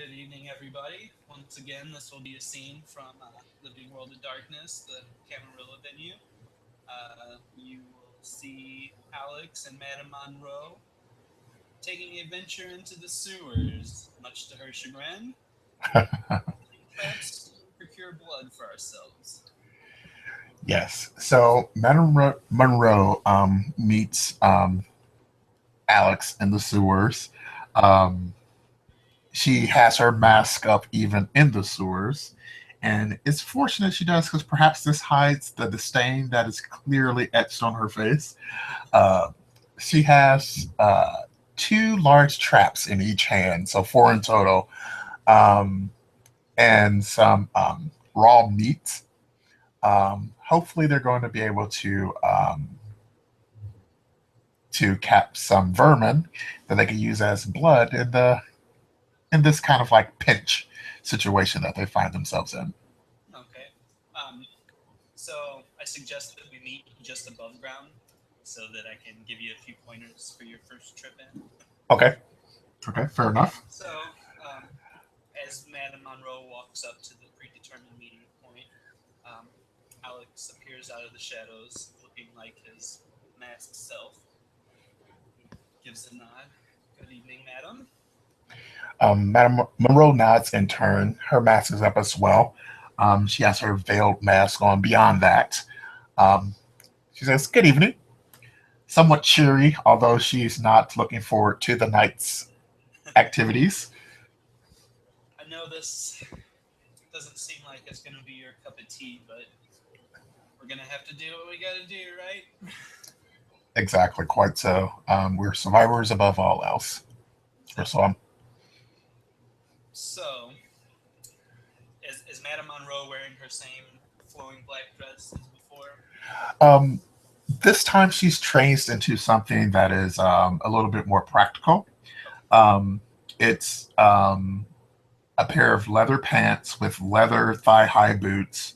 Good evening, everybody. Once again, this will be a scene from Living World of Darkness, the Camarilla venue. You will see Alex and Madame Monroe taking a venture into the sewers. Much to her chagrin, perhaps procure blood for ourselves. Yes. So Madame Monroe meets Alex in the sewers. Um, she has her mask up even in the sewers. And it's fortunate she does because perhaps this hides the disdain that is clearly etched on her face. Uh, she has two large traps in each hand, so four in total, um, and some raw meat. Hopefully, they're going to be able to cap some vermin that they can use as blood in this kind of like pinch situation that they find themselves in. Okay. Um, so I suggest that we meet just above ground so that I can give you a few pointers for your first trip in. Okay. Okay. Fair Okay. enough. So, as Madame Monroe walks up to the predetermined meeting point, um, Alex appears out of the shadows, looking like his masked self. He gives a nod. Good evening, madam. Madame Monroe nods in turn. Her mask is up as well. She has her veiled mask on. Beyond that, um, she says, "Good evening." Somewhat cheery, although she's not looking forward to the night's activities. I know this doesn't seem like it's going to be your cup of tea, but we're going to have to do what we got to do, right? Exactly, quite so. We're survivors above all else. Or so Exactly. So, is Madame Monroe wearing her same flowing black dress as before? um, this time she's changed into something that is a little bit more practical. Okay. Um, it's a pair of leather pants with leather thigh high boots.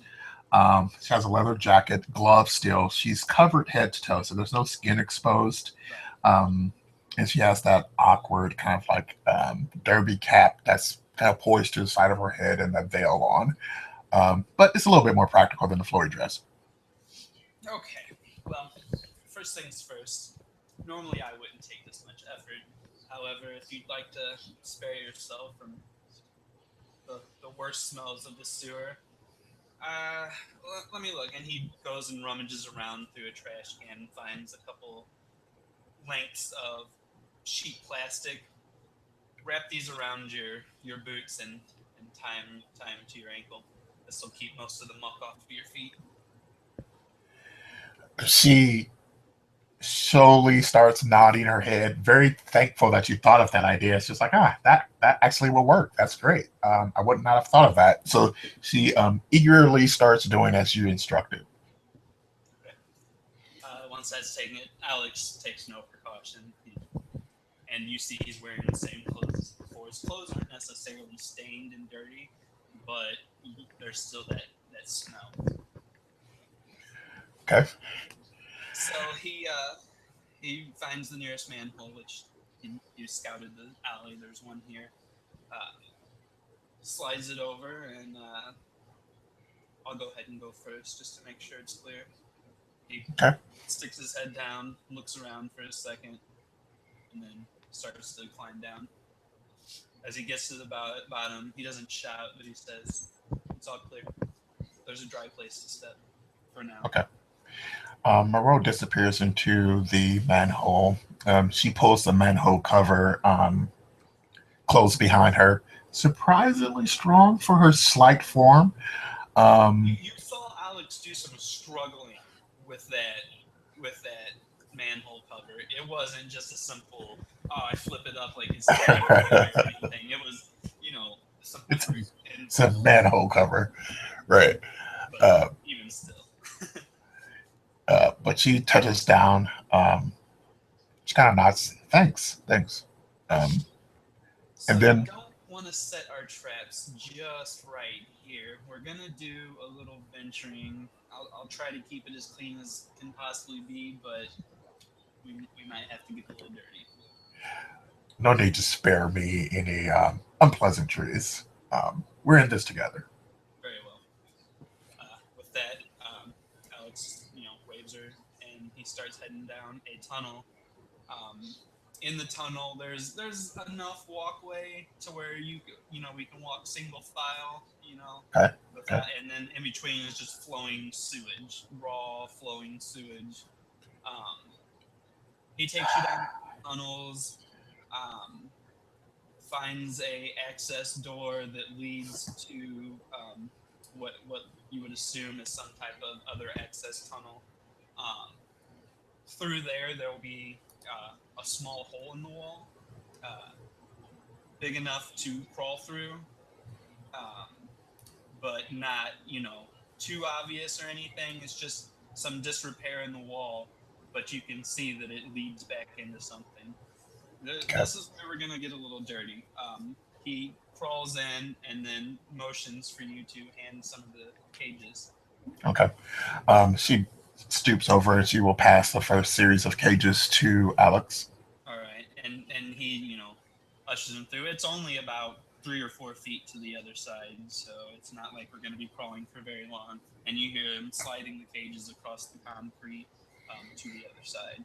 She has a leather jacket, gloves still. She's covered head to toe, so there's no skin exposed. Right. Um, and she has that awkward kind of like derby cap that's kind of poised to the side of her head and that veil on. But it's a little bit more practical than the flory dress. Okay. Well, first things first. Normally, I wouldn't take this much effort. However, if you'd like to spare yourself from the worst smells of the sewer, uh, let me look. And he goes and rummages around through a trash can and finds a couple lengths of sheet plastic. Wrap these around your boots and tie 'em to your ankle. This will keep most of the muck off of your feet. She slowly starts nodding her head, very thankful that you thought of that idea. It's just like, that actually will work. That's great. I would not have thought of that. So she eagerly starts doing as you instructed. Okay. Once that's taken, it Alex takes no precaution, and you see he's wearing the same clothes as before. His clothes aren't necessarily stained and dirty, but there's still that smell. Okay. So he finds the nearest manhole, which you scouted the alley. There's one here. Uh, Slides it over, and I'll go ahead and go first just to make sure it's clear. He Okay. sticks his head down, looks around for a second, and then starts to climb down. As he gets to the bottom, he doesn't shout, but he says, "It's all clear. There's a dry place to step for now." Okay. Moreau disappears into the manhole. She pulls the manhole cover closed behind her. Surprisingly strong for her slight form. Um, You saw Alex do some struggling with that manhole cover. It wasn't just a simple, "Oh, I flip it up like it's Tupperware" or anything. It was, some it's a effort it's a involved. manhole cover, right? But Uh, even still. but she touches down. She kind of nods. Thanks, thanks. Um, So and you then don't want to set our traps just right here. We're gonna do a little venturing. I'll try to keep it as clean as can possibly be, but we might have to get a little dirty. no need to spare me any. unpleasantries. We're in this together. Very well. With that, Alex, waves her, and he starts heading down a tunnel. Um, in the tunnel, there's enough walkway to where we can walk single file, Okay. Okay. without, and then in between is just flowing sewage, raw flowing sewage. Um, he takes you down tunnels, um, finds a access door that leads to what you would assume is some type of other access tunnel. Um, Through there will be a small hole in the wall, uh, big enough to crawl through, um, but not too obvious or anything. It's just some disrepair in the wall, but you can see that it leads back into something. Okay. This is where we're gonna get a little dirty. He crawls in and then motions for you to hand some of the cages. Okay. She stoops over and she will pass the first series of cages to Alex. All right, and he ushers him through. It's only about 3 or 4 feet to the other side, so it's not like we're gonna be crawling for very long. And you hear him sliding the cages across the concrete to the other side.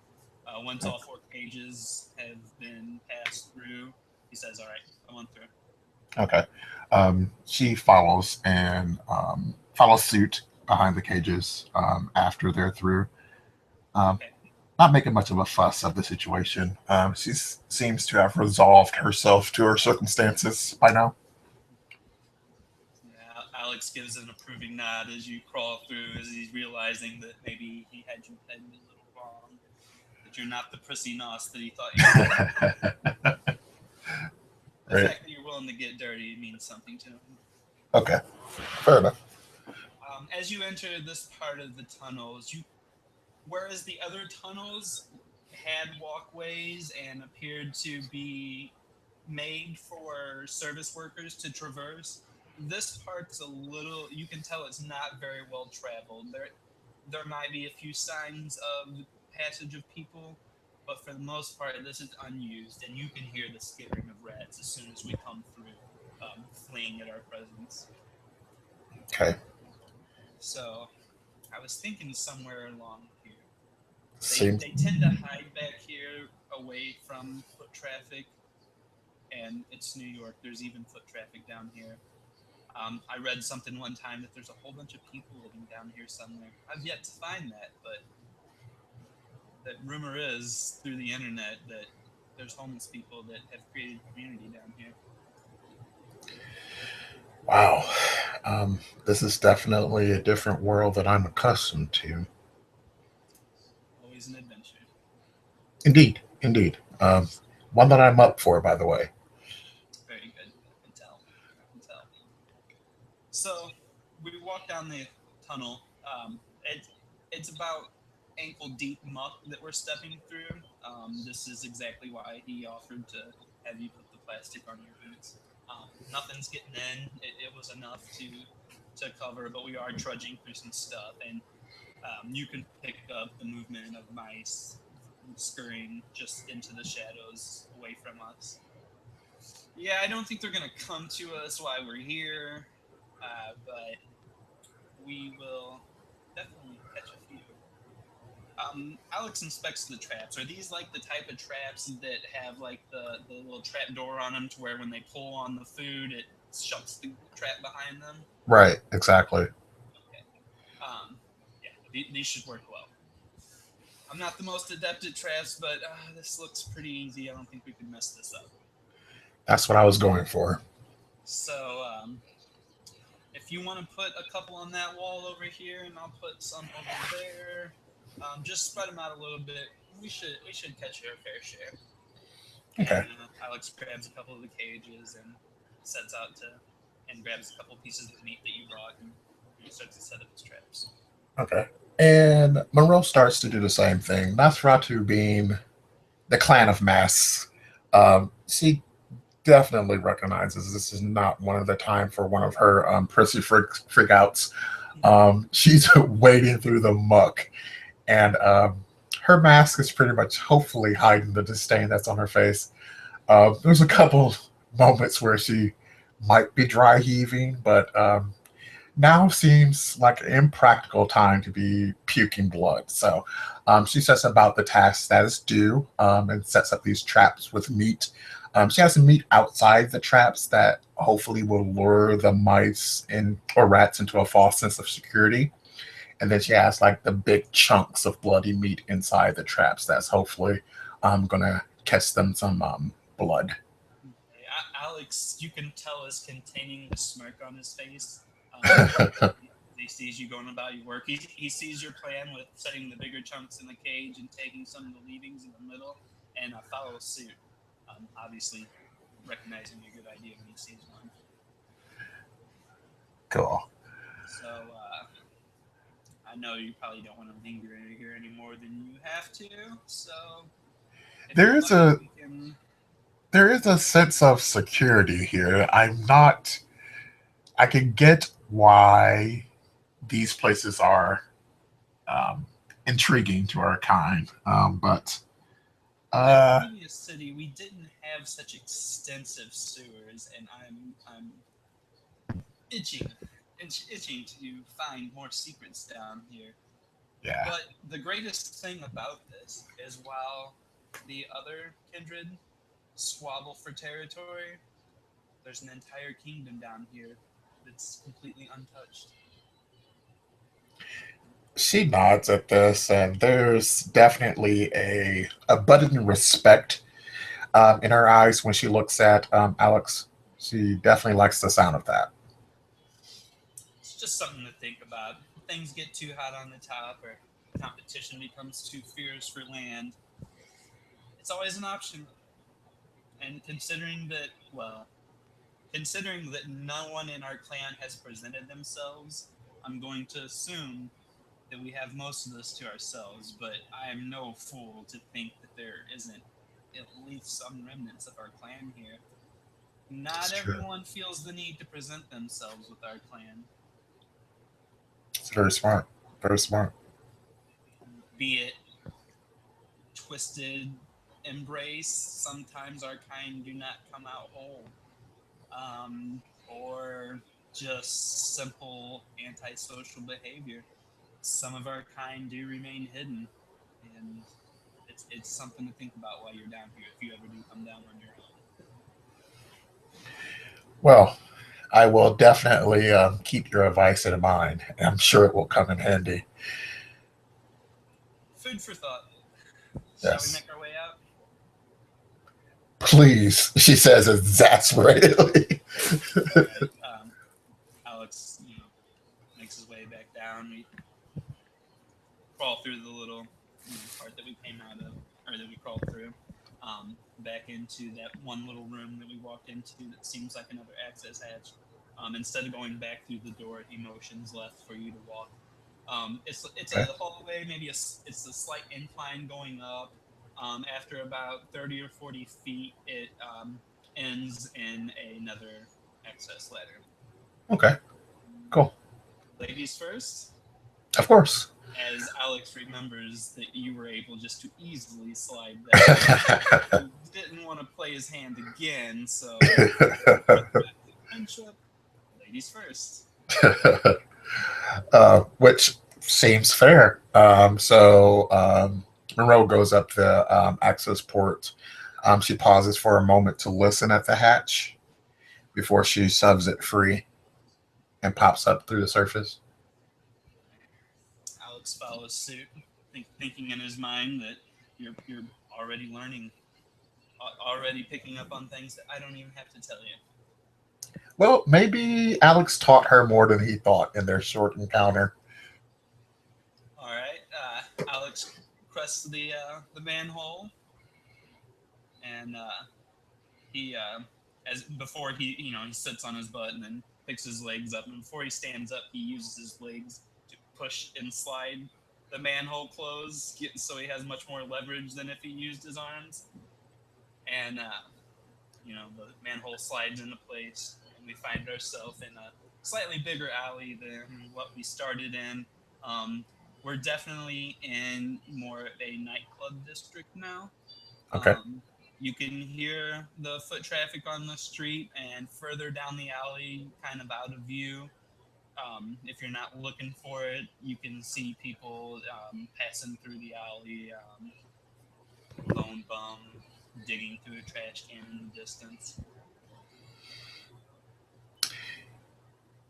Once all 4 cages have been passed through, he says, "All right, come on through." Okay. She follows and follows suit behind the cages after they're through. Um, Okay. Not making much of a fuss of the situation. She seems to have resolved herself to her circumstances by now. Yeah, Alex gives an approving nod as you crawl through, as he's realizing that maybe he had you pegged a little wrong, that you're not the prissy nos that he thought you were. The Right. fact that you're willing to get dirty means something to him. Okay. Fair enough. As you enter this part of the tunnels, whereas the other tunnels had walkways and appeared to be made for service workers to traverse, this part's a little, you can tell it's not very well traveled. There might be a few signs of passage of people, but for the most part this is unused, and you can hear the skittering of rats as soon as we come through, fleeing at our presence. Okay. So I was thinking somewhere along here. Seems. They tend to hide back here away from foot traffic, and it's New York. There's even foot traffic down here. I read something one time that there's a whole bunch of people living down here somewhere. I've yet to find that, but that rumor is through the internet that there's homeless people that have created community down here. Wow. This is definitely a different world that I'm accustomed to. Always an adventure. Indeed. Indeed. One that I'm up for, by the way. Very good. I can tell. I can tell. So we walk down the tunnel. It's about ankle deep muck that we're stepping through. This is exactly why he offered to have you put the plastic on your boots. Nothing's getting in. It was enough to cover, but we are trudging through some stuff, and you can pick up the movement of mice scurrying just into the shadows away from us. Yeah, I don't think they're gonna come to us while we're here, but we will definitely catch a few. Alex inspects the traps. Are these like the type of traps that have like the little trap door on them to where when they pull on the food, it shuts the trap behind them? Right. Exactly. Okay. Yeah, these should work well. I'm not the most adept at traps, but this looks pretty easy. I don't think we could mess this up. That's what I was going for. So, if you want to put a couple on that wall over here, and I'll put some over there, just spread them out a little bit. We should catch your fair share. Okay. And Alex grabs a couple of the cages and sets out and grabs a couple pieces of meat that you brought, and starts to set up his traps. Okay. And Monroe starts to do the same thing. Nosferatu being the clan of masks, she definitely recognizes this is not one of the time for one of her prissy freak outs. She's wading through the muck, and her mask is pretty much hopefully hiding the disdain that's on her face. There's a couple moments where she might be dry heaving, but now seems like an impractical time to be puking blood. So she sets about the tasks that is due and sets up these traps with meat. She has some meat outside the traps that hopefully will lure the mice in or rats into a false sense of security. And then she has like the big chunks of bloody meat inside the traps that's hopefully gonna catch them some blood. Okay, Alex, you can tell, is containing the smirk on his face. He sees you going about your work. He sees your plan with setting the bigger chunks in the cage and taking some of the leavings in the middle, and follows suit. Obviously, recognizing a good idea when he sees one. Cool. So I know you probably don't want to linger in here any more than you have to. So if There you'd is like, a we can. there is a sense of security here. I'm not. I can get why these places are um, intriguing to our kind, but In that uh, previous city, we didn't have such extensive sewers, and I'm itching, itching to find more secrets down here. yeah, But the greatest thing about this is while the other kindred squabble for territory, there's an entire kingdom down here that's completely untouched. she nods at this, and there's definitely a budding respect in her eyes when she looks at Alex. She definitely likes the sound of that. It's just something to think about. If things get too hot on the top or competition becomes too fierce for land, it's always an option. And considering that no one in our clan has presented themselves, I'm going to assume that we have most of this to ourselves, but I am no fool to think that there isn't at least some remnants of our clan here. It's Not true. everyone feels the need to present themselves with our clan, It's very smart. Very smart. be it twisted embrace, sometimes our kind do not come out whole, or just simple antisocial behavior. Some of our kind do remain hidden, and it's something to think about while you're down here if you ever do come down on your own. Well, I will definitely keep your advice in mind. I'm sure it will come in handy. Food for thought. Shall we Yes. make our way out? Please, she says exasperatedly. All right. Alex, makes his way back down. We crawl through the little, part that we came out of, or that we crawled through, back into that one little room that we walked into that seems like another access hatch. Instead of going back through the door, he motions left for you to walk. It's Okay. a hallway, maybe it's a slight incline going up. After about 30 or 40 feet, it ends in another access ladder. Okay. Cool. Ladies first, Of course. as Alex remembers that you were able just to easily slide down. He didn't want to play his hand again, so for the best of friendship, ladies first. Which seems fair. Monroe goes up the access port. She pauses for a moment to listen at the hatch before she shoves it free and pops up through the surface. Alex follows suit, thinking in his mind that you're already learning, already picking up on things that I don't even have to tell you. Well, maybe Alex taught her more than he thought in their short encounter. All right, Alex crests the manhole, and he as before he sits on his butt and then picks his legs up, and before he stands up, he uses his legs to push and slide the manhole closed, so he has much more leverage than if he used his arms. And the manhole slides into place, and we find ourselves in a slightly bigger alley than what we started in. Um, we're definitely in more of a nightclub district now. Okay. Um, You can hear the foot traffic on the street, and further down the alley, kind of out of view. If you're not looking for it, you can see people passing through the alley, lone bum digging through a trash can in the distance.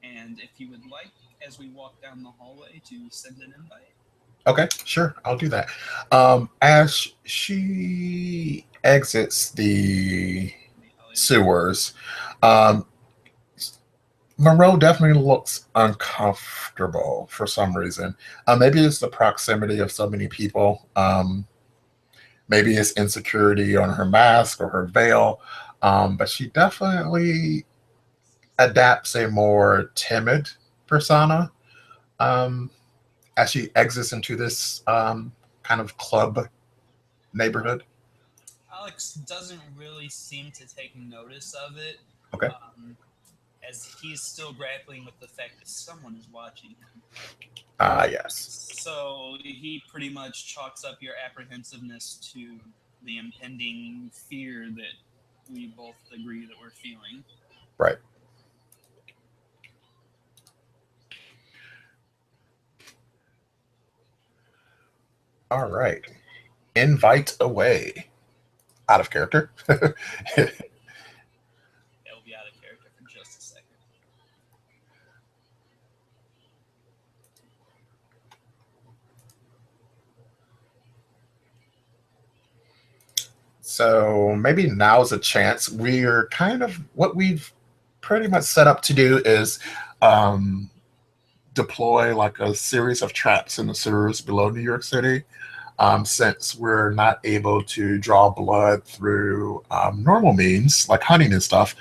And if you would like, as we walk down the hallway, to send an invite, Okay, sure, I'll do that. As she exits the the alleyway. sewers, um, Monroe definitely looks uncomfortable for some reason. Maybe it's the proximity of so many people. Maybe it's insecurity on her mask or her veil. But she definitely adapts a more timid persona um, as she exits into this kind of club neighborhood. Alex doesn't really seem to take notice of it, Okay. um, as he's still grappling with the fact that someone is watching him. Ah, yes. So he pretty much chalks up your apprehensiveness to the impending fear that we both agree that we're feeling. Right. All right. Invite away. Out of character. It'll be out of character for just a second. So maybe now's a chance. We're kind of what we've pretty much set up to do is um, deploy like a series of traps in the sewers below New York City. Since we're not able to draw blood through normal means like hunting and stuff,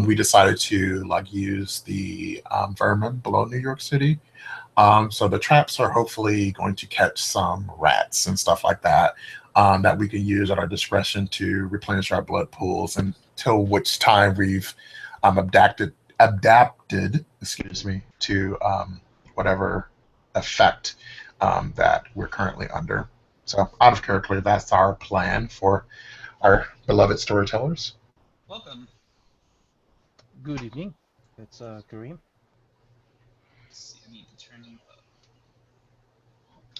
we decided to like use the vermin below New York City. So the traps are hopefully going to catch some rats and stuff like that that we can use at our discretion to replenish our blood pools until which time we've adapted, excuse me, to whatever effect that we're currently under. So out of character, that's our plan for our beloved storytellers. Welcome. Good evening. It's Kareem. Let's see, I need to turn you up.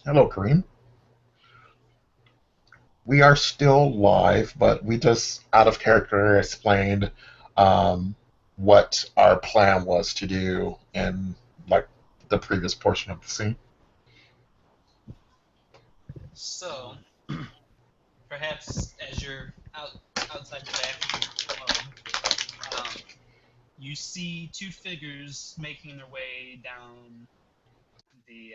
Hello, Kareem. We are still live, but we just out of character explained um, what our plan was to do in like the previous portion of the scene. So, perhaps as you're outside the back of the club, um, you see two figures making their way down the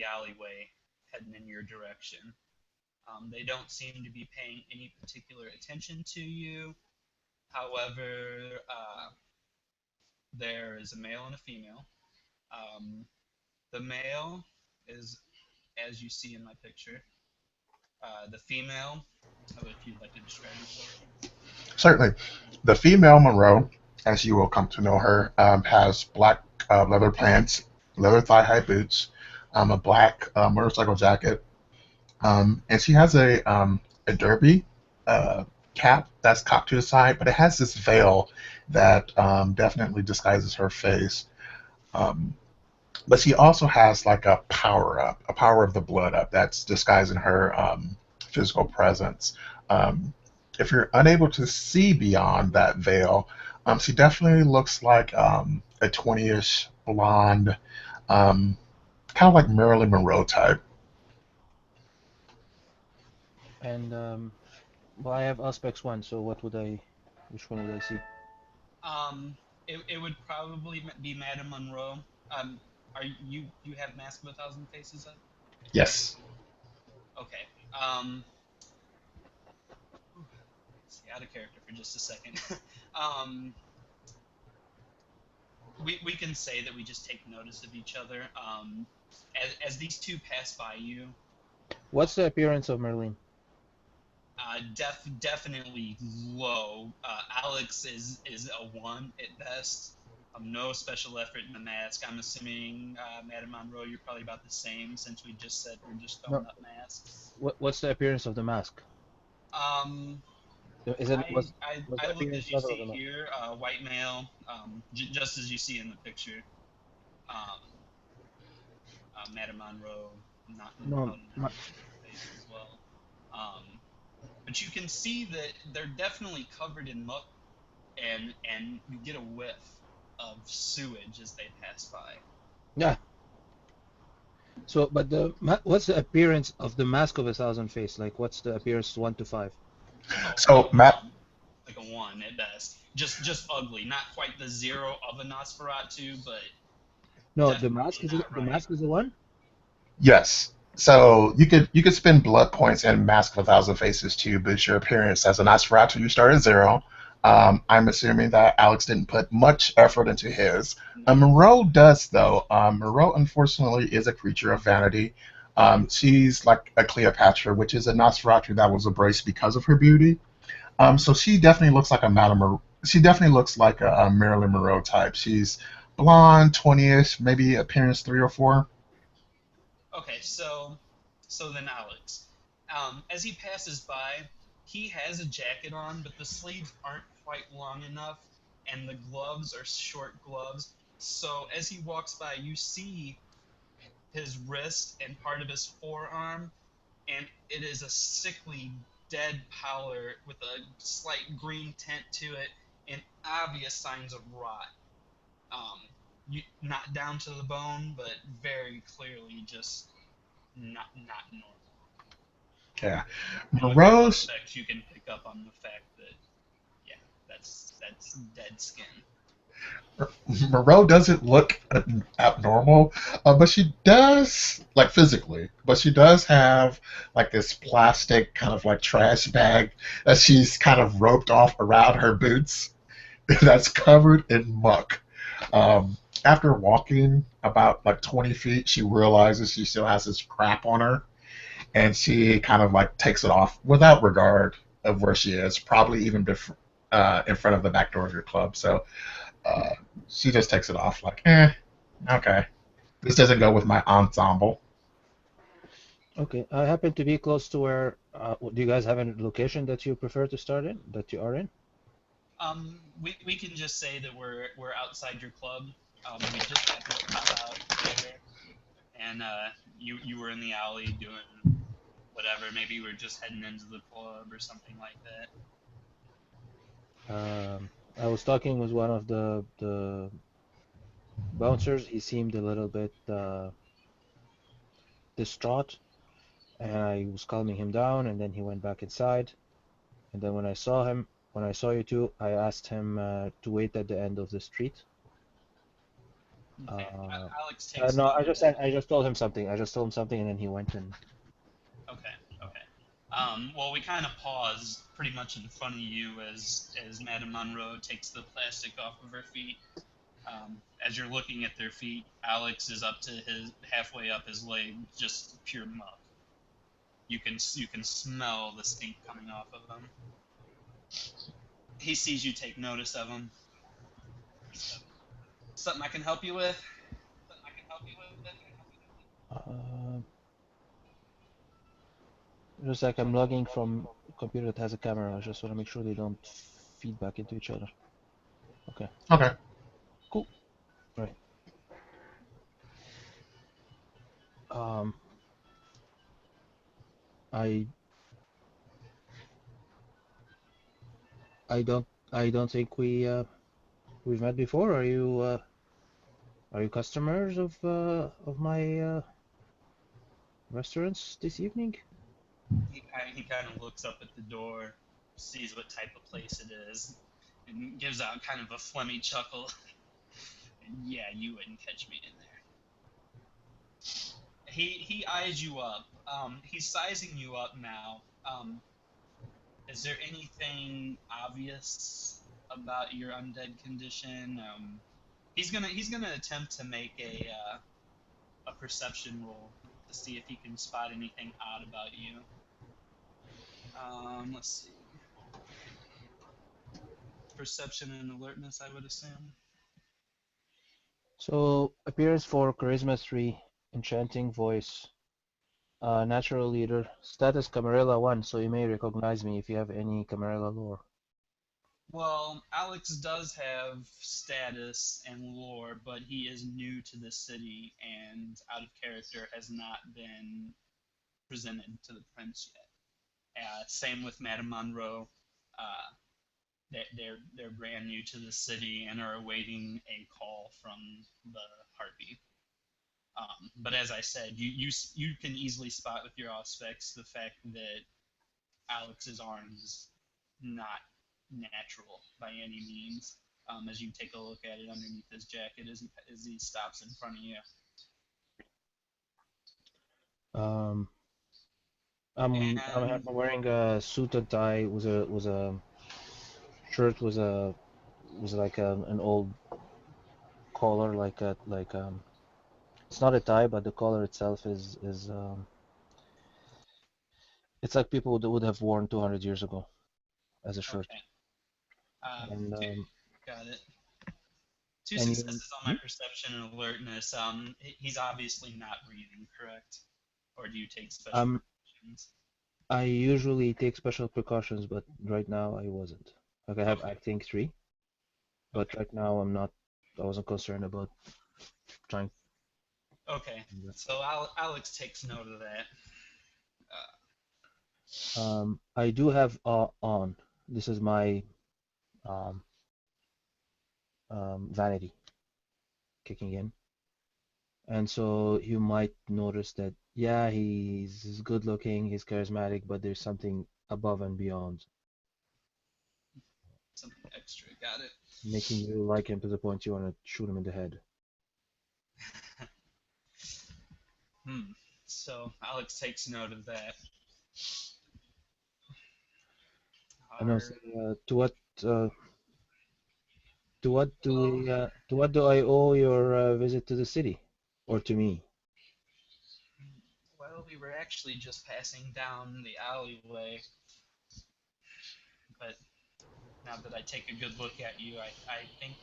alleyway, heading in your direction. They don't seem to be paying any particular attention to you. However, there is a male and a female. Um, the male is, as you see in my picture. The female, if you'd like to describe yourself. Certainly, the female Monroe, as you will come to know her, has black leather pants, leather thigh-high boots, a black motorcycle jacket, and she has a derby uh, cap that's cocked to the side, but it has this veil that definitely disguises her face. Um, but she also has like a power up, a power of the blood up that's disguising her physical presence. Um, if you're unable to see beyond that veil, she definitely looks like a 20-ish blonde, um, kind of like Marilyn Monroe type. And well, I have Aspects 1, so which one would I see? It would probably be Madame Monroe. Are you have Mask of a Thousand Faces up? Yes. Okay. Let's see, out of character for just a second. um, we can say that we just take notice of each other. As these two pass by you, What's the appearance of Merlin? definitely low. Alex is a one at best. No special effort in the mask. I'm assuming, Madame Monroe, you're probably about the same since we just said we're just No. throwing up masks. What's the appearance of the mask? Um, Is it was I the looked as appearance you level of see the mask? here, white male, just as you see in the picture. Um, Madame Monroe, not No, probably not much of a face as well. Um, but you can see that they're definitely covered in muck, and you get a whiff of sewage as they pass by. yeah. So, but what's the appearance of the Mask of a Thousand Face? Like, what's the appearance 1 to 5? Oh, like So a Matt, one, like a one at best. Just ugly, not quite the zero of a Nosferatu, but No, definitely not the right. mask is the one. yes. So you could spend blood points in Mask of a Thousand Faces too, but your appearance as a Nosferatu, you start at 0. I'm assuming that Alex didn't put much effort into his. No. Moreau does though. Moreau unfortunately is a creature of vanity. She's like a Cleopatra, which is a Nosferatu that was embraced because of her beauty. So she definitely looks like a Madame. She definitely looks like a Marilyn Monroe type. She's blonde, 20ish, maybe appearance 3 or 4. Okay, so then Alex, as he passes by, he has a jacket on, but the sleeves aren't quite long enough, and the gloves are short gloves. So as he walks by, you see his wrist and part of his forearm, and it is a sickly dead pallor with a slight green tint to it and obvious signs of rot. Um, not down to the bone, but very clearly just not normal. Yeah, And with your Moreau's aspects, you can pick up on the fact that yeah, that's dead skin. Moreau doesn't look abnormal, but she does like physically. But she does have like this plastic kind of like trash bag that she's kind of roped off around her boots that's covered in muck. After walking about like 20 feet, she realizes she still has this crap on her, and she kind of like takes it off without regard of where she is, probably even in front of the back door of your club. So uh, she just takes it off like, okay, this doesn't go with my ensemble. Okay, I happen to be close to where. Do you guys have a location that you prefer to start in? That you are in? We can just say that we're outside your club. We just happened to pop out later, and you were in the alley doing whatever. Maybe you were just heading into the club or something like that. I was talking with one of the bouncers. He seemed a little bit distraught, and I was calming him down, and then he went back inside. And then when I saw you two, I asked him to wait at the end of the street. Okay. Alex takes No, notice. I just told him something. I just told him something, and then he went and. Okay, okay. Well, we kind of pause pretty much in front of you as Madame Monroe takes the plastic off of her feet. As you're looking at their feet, Alex is up to his halfway up his leg, just pure muck. You can smell the stink coming off of him. He sees you take notice of him. Something I can help you with? Uh, just like I'm logging from a computer that has a camera. I just want to make sure they don't feed back into each other. Okay, Okay. cool. Right. Um, I I don't think we've met before. Are you customers of my restaurants this evening? He kind of looks up at the door, sees what type of place it is, and gives out kind of a phlegmy chuckle. And yeah, you wouldn't catch me in there. He eyes you up. He's sizing you up now. Is there anything obvious about your undead condition? He's gonna attempt to make a perception roll to see if he can spot anything odd about you. Let's see. Perception and alertness, I would assume. So appearance for charisma 3, enchanting voice Natural leader. Status Camarilla 1, so you may recognize me if you have any Camarilla lore. Well, Alex does have status and lore, but he is new to the city and out of character has not been presented to the prince yet. Same with Madame Monroe. Uh, they're brand new to the city and are awaiting a call from the Harpy. But as I said, you can easily spot with your aspects the fact that Alex's arm is not natural by any means. As you take a look at it underneath his jacket as he stops in front of you. Um, I'm And wearing a suit and tie. Was a shirt was like an old collar, it's not a tie, but the collar itself is it's like people would have worn 200 years ago as a shirt. okay, And two, got it. Two and you, successes on my perception and alertness. He's obviously not breathing, correct? Or do you take special um, precautions? I usually take special precautions, but right now I wasn't. Like I have Okay, acting 3, but okay, right now I'm not. I wasn't concerned about trying. okay. So Alex takes note of that. Uh, I do have on. This is my um, vanity kicking in. And so you might notice that, yeah, he's good looking, he's charismatic, but there's something above and beyond, something extra, got it. making you like him to the point you want to shoot him in the head. Hmm. So Alex takes note of that. And also, Are uh, well, to what do I owe your visit to the city, or to me? well, we were actually just passing down the alleyway, but now that I take a good look at you, I think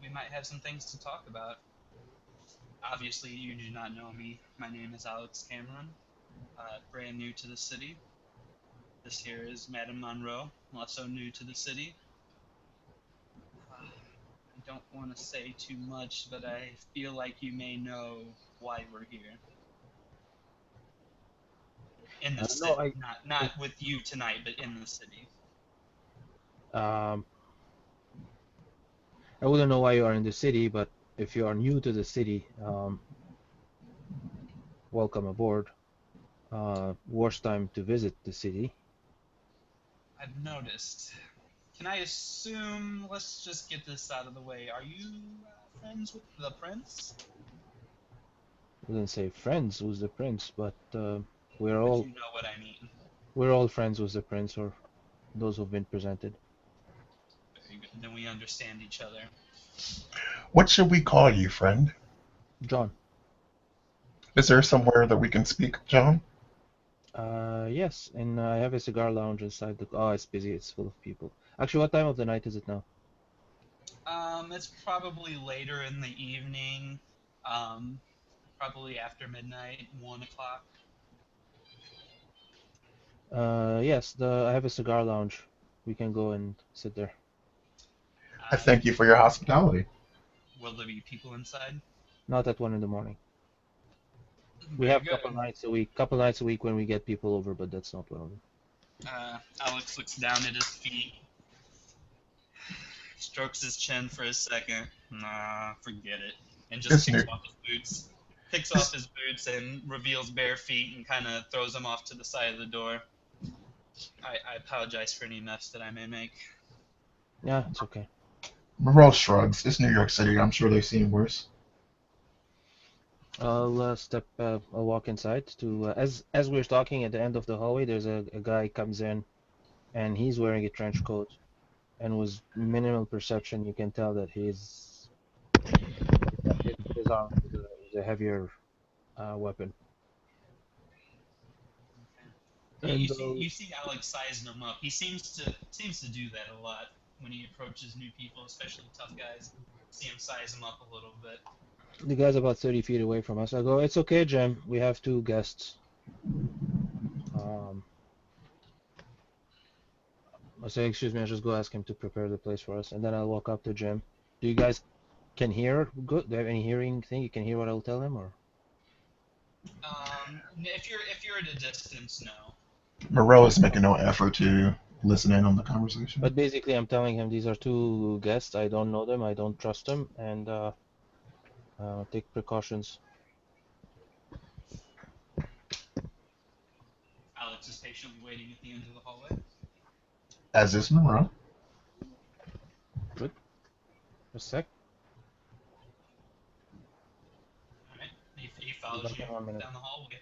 we might have some things to talk about. Obviously, you do not know me. My name is Alex Cameron, brand new to the city. This here is Madame Monroe, also new to the city. I don't want to say too much, but I feel like you may know why we're here in the No, city. Not with you tonight, but in the city. um, I wouldn't know why you are in the city, but if you are new to the city, welcome aboard. Worst time to visit the city. I've noticed. Can I assume? Let's just get this out of the way. Are you friends with the prince? Wouldn't say friends with the prince, but we're But all you know what I mean. we're all friends with the prince, or those who've been presented. Very good. Then we understand each other. What should we call you, friend? John. Is there somewhere that we can speak, John? Yes, and I have a cigar lounge inside the. Oh, it's busy. It's full of people. Actually, what time of the night is it now? It's probably later in the evening. Um, probably after midnight, 1 o'clock. Yes, the I have a cigar lounge. We can go and sit there. I Uh, thank you for your hospitality. will there be people inside? Not at 1 in the morning. We Very have good. couple nights a week when we get people over, but that's not one of them. Alex looks down at his feet, strokes his chin for a second. Nah, forget it. And just It's kicks New off his boots. Kicks off it's, his boots and reveals bare feet and kind of throws them off to the side of the door. I apologize for any mess that I may make. Yeah, it's okay. Monroe shrugs. It's New York City. I'm sure they've seen worse. I'll walk inside to as we're talking at the end of the hallway. There's a guy comes in, and he's wearing a trench coat, and with minimal perception, you can tell that his arm is a heavier weapon. Okay. You And see Alex sizing him up. He seems to do that a lot when he approaches new people, especially tough guys. See him size him up a little bit. The guy's about 30 feet away from us. I go, it's okay, Jim. We have two guests. I say, excuse me, I'll just go ask him to prepare the place for us. And then I'll walk up to Jim. Do you guys can hear good? Do you have any hearing thing? You can hear what I'll tell him, or? If you're at a distance, no. Moreau is making no effort to listen in on the conversation. But basically, I'm telling him these are two guests. I don't know them. I don't trust them, and take precautions. Alex is patiently waiting at the end of the hallway. As is Moreau. Good. A sec. Alright. He follows you down the hallway.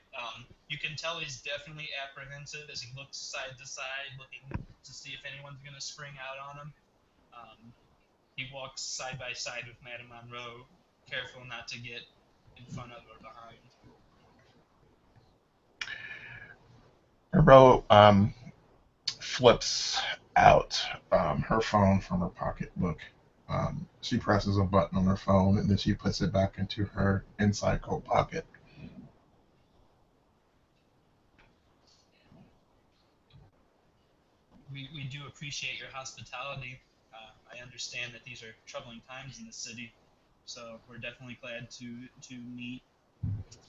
You can tell he's definitely apprehensive as he looks side to side, looking to see if anyone's going to spring out on him. He walks side by side with Madame Monroe, careful not to get in front of or behind. Moreau flips out her phone from her pocketbook. She presses a button on her phone and then she puts it back into her inside coat pocket. We do appreciate your hospitality. I understand that these are troubling times in the city, so we're definitely glad to meet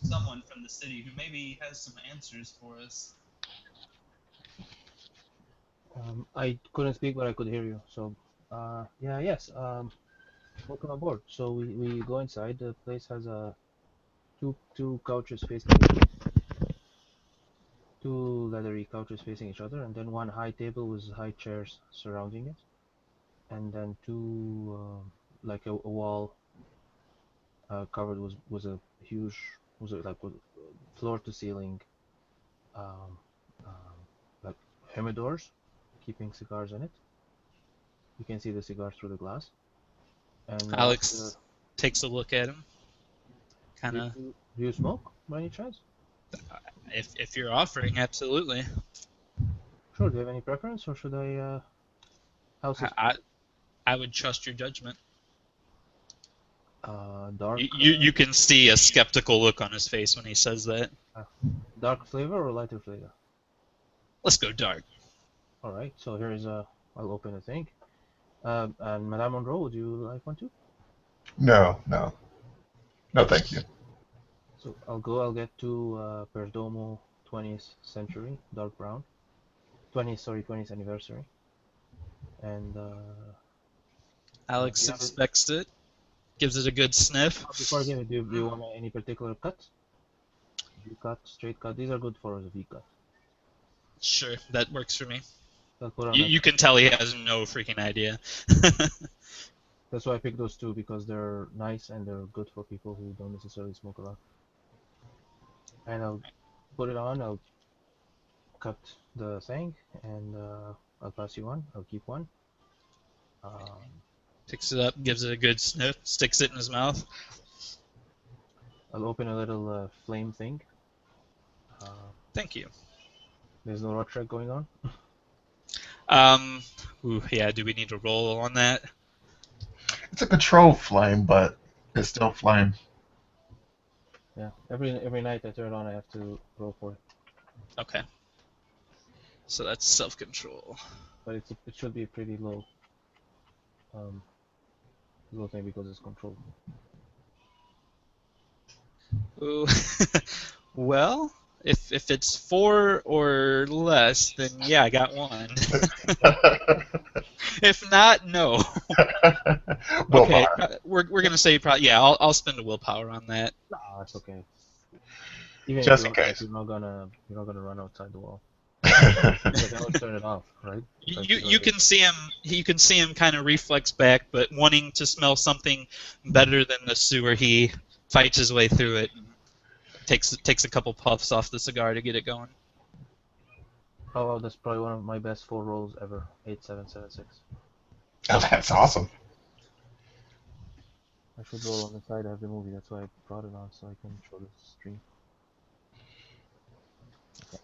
someone from the city who maybe has some answers for us. I couldn't speak, but I could hear you. So, yes. Welcome aboard. So we go inside. The place has two couches facing two leathery couches facing each other, and then one high table with high chairs surrounding it, and then two like a wall covered was a huge was it like with floor to ceiling um, like humidors keeping cigars in it. You can see the cigars through the glass. And Alex takes a look at him. Kind of. do you smoke by any chance? If you're offering, absolutely. Sure. Do you have any preference, or should I house it? I would trust your judgment. Dark. You can see a skeptical look on his face when he says that. Dark flavor or lighter flavor? Let's go dark. All right. So here is a. I'll open the thing. And Madame Monroe, would you like one too? No, thank you. So I'll get two Perdomo 20th century dark brown. 20th anniversary. And Alex inspects it, gives it a good sniff. Before I give it, do you want any particular cut? V cut, straight cut. These are good for a V cut. Sure, that works for me. You, you can tell he has no freaking idea. That's why I picked those two, because they're nice and they're good for people who don't necessarily smoke a lot. And I'll put it on, I'll cut the thing, and I'll pass you one. I'll keep one. Picks it up, gives it a good sniff, sticks it in his mouth. I'll open a little flame thing. Thank you. There's no Rorschach going on? Yeah, do we need to roll on that? It's a controlled flame, but it's still flame. Yeah, every night I turn it on, I have to roll for it. Okay. So that's self-control. But it should be pretty low. Low thing because it's controlled. Ooh. Well, if it's 4 or less, then yeah, I got one. If not, no. Okay, we're gonna say probably yeah. I'll spend a willpower on that. No, that's okay. Even just if in case. You're not gonna run outside the wall. Because I always turn it off, right? You can see him. You can see him kind of reflex back, but wanting to smell something better than the sewer, he fights his way through it. And takes a couple puffs off the cigar to get it going. Oh, well, that's probably one of my best 4 rolls ever. 8776. Oh, that's awesome. I should roll on the side of the movie. That's why I brought it on, so I can show the stream. Okay.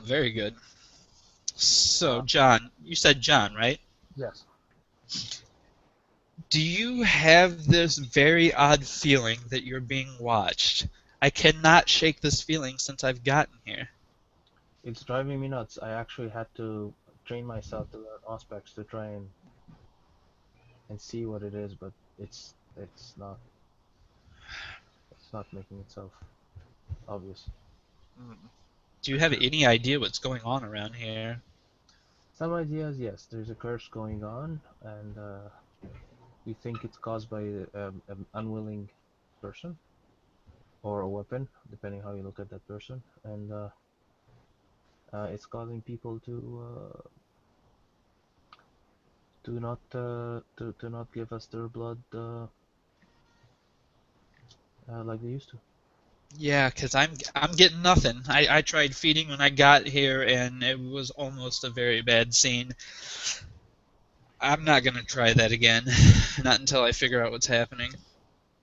Very good. So, John, you said John, right? Yes. Do you have this very odd feeling that you're being watched? I cannot shake this feeling since I've gotten here. It's driving me nuts. I actually had to train myself to learn aspects to try and see what it is, but it's not making itself obvious. Do you have any idea what's going on around here? Some ideas, yes, there's a curse going on, and we think it's caused by an unwilling person or a weapon, depending how you look at that person, and it's causing people to not give us their blood like they used to. Yeah, because I'm getting nothing. I tried feeding when I got here, and it was almost a very bad scene. I'm not gonna try that again. Not until I figure out what's happening.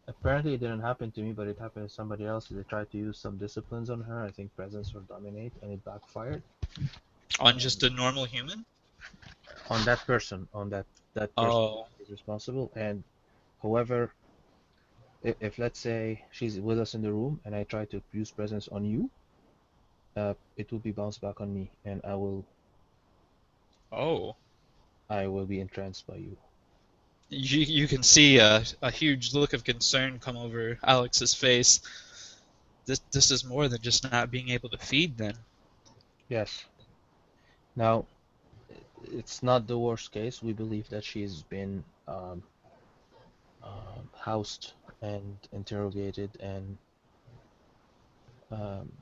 Apparently, it didn't happen to me, but it happened to somebody else. They tried to use some disciplines on her, I think presence or dominate, and it backfired. On just And a normal human? on that person, on that person Oh, is responsible. And however, if let's say she's with us in the room, and I try to use presence on you, it will be bounced back on me, and oh. I will be entranced by you. You can see a huge look of concern come over Alex's face. This is more than just not being able to feed, then. Yes. Now, it's not the worst case. We believe that she's been housed and interrogated and um,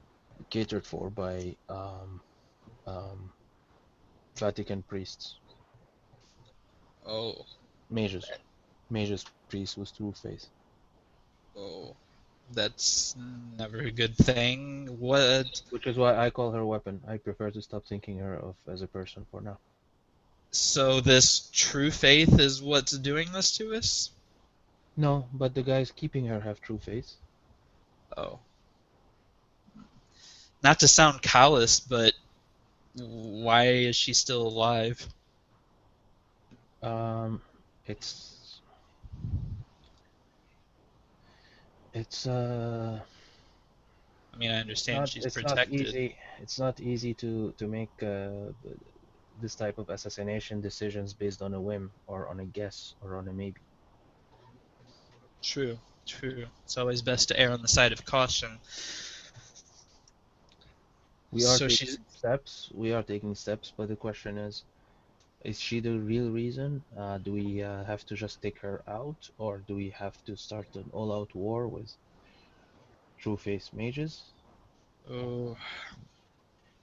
catered for by um, Vatican priests, Oh, mages, priests with true faith. oh. That's never a good thing. What? Which is why I call her weapon. I prefer to stop thinking her of as a person for now. So this true faith is what's doing this to us? No, but the guys keeping her have true faith. Oh. Not to sound callous, but why is she still alive? Um, it's it's uh I mean, I it's understand not she's it's not protected. easy. It's not easy to make this type of assassination decisions based on a whim or on a guess or on a maybe. True, true. It's always best to err on the side of caution. We are So taking she's. steps. We are taking steps, but the question is she the real reason? Do we have to just take her out, or do we have to start an all-out war with true face mages? Oh,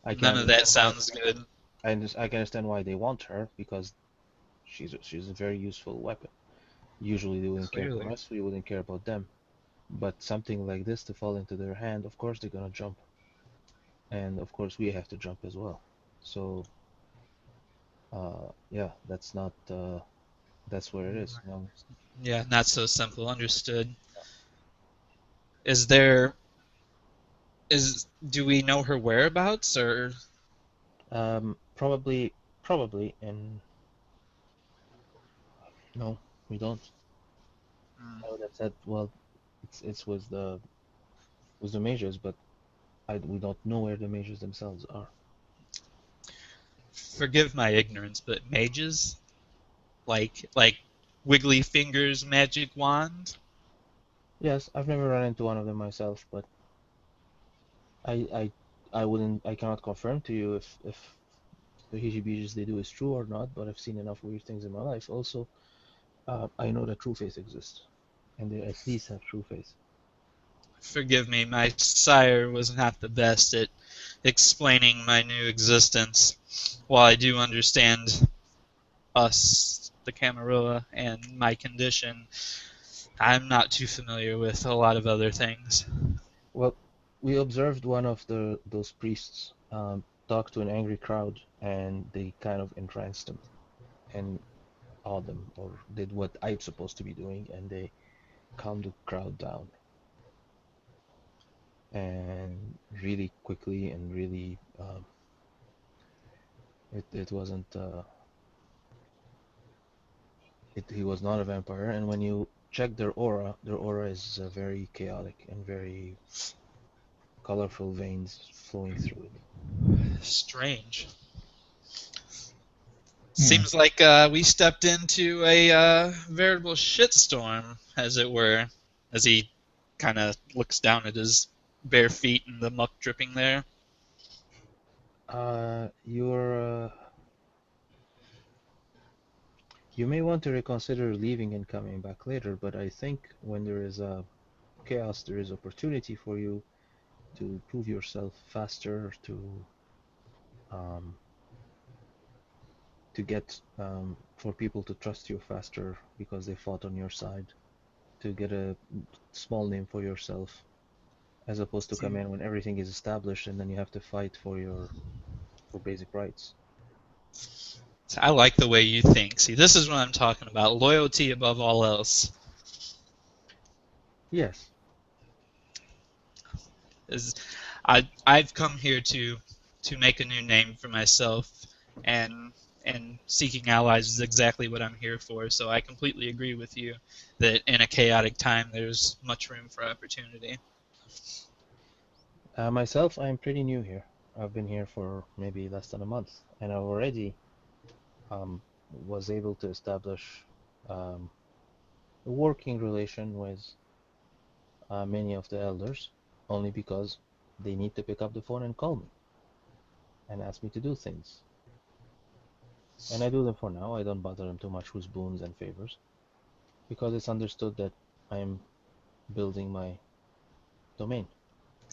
I can none of that understand why sounds good. I can understand why they want her because she's a very useful weapon. Usually they wouldn't care for Clearly. us, we wouldn't care about them. But something like this to fall into their hand, of course they're gonna jump, and of course we have to jump as well. So yeah, that's where it is. Now, Yeah, not so simple. Understood. Is there is do we know her whereabouts or probably, and no, we don't. Hmm. I would have said, well, it's with the majors, but we don't know where the majors themselves are. Forgive my ignorance, but mages like wiggly fingers magic wand? Yes, I've never run into one of them myself, but I I I cannot confirm to you if the heebie-jeebies they do is true or not, but I've seen enough weird things in my life. Also, I know that true face exists, and they at least have true face. Forgive me, my sire was not the best at explaining my new existence. While I do understand us, the Camarilla, and my condition, I'm not too familiar with a lot of other things. Well, we observed one of those priests talk to an angry crowd, and they kind of entranced them and awed them, or did what I'm supposed to be doing, and they calmed the crowd down, and really quickly and really it wasn't He was not a vampire, and when you check their aura is very chaotic and very colorful veins flowing through it. Strange. Hmm. Seems like we stepped into a veritable shitstorm, as it were, as he kind of looks down at his bare feet and the muck dripping there. You're you may want to reconsider leaving and coming back later, but I think when there is chaos, there is opportunity for you to prove yourself faster, um, to get for people to trust you faster because they fought on your side, to get a small name for yourself, as opposed to come See, in when everything is established and then you have to fight for basic rights. I like the way you think. See, this is what I'm talking about. Loyalty above all else. Yes. Is I've come here to make a new name for myself, and seeking allies is exactly what I'm here for. So I completely agree with you that in a chaotic time there's much room for opportunity. Myself, I'm pretty new here. I've been here for maybe less than a month, and I already was able to establish um, a working relation with many of the elders, only because they need to pick up the phone and call me and ask me to do things. And I do them for now. I don't bother them too much with boons and favors, because it's understood that I'm building my domain.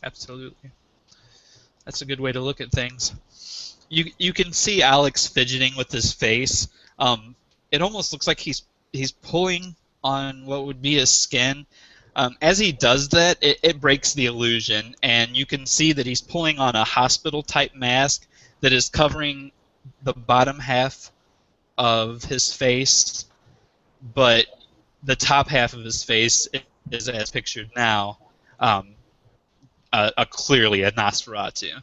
Absolutely, that's a good way to look at things. You can see Alex fidgeting with his face. Um, it almost looks like he's pulling on what would be his skin. As he does that, it breaks the illusion, and you can see that he's pulling on a hospital type mask that is covering the bottom half of his face, but the top half of his face is, as pictured now, um, clearly a Nosferatu.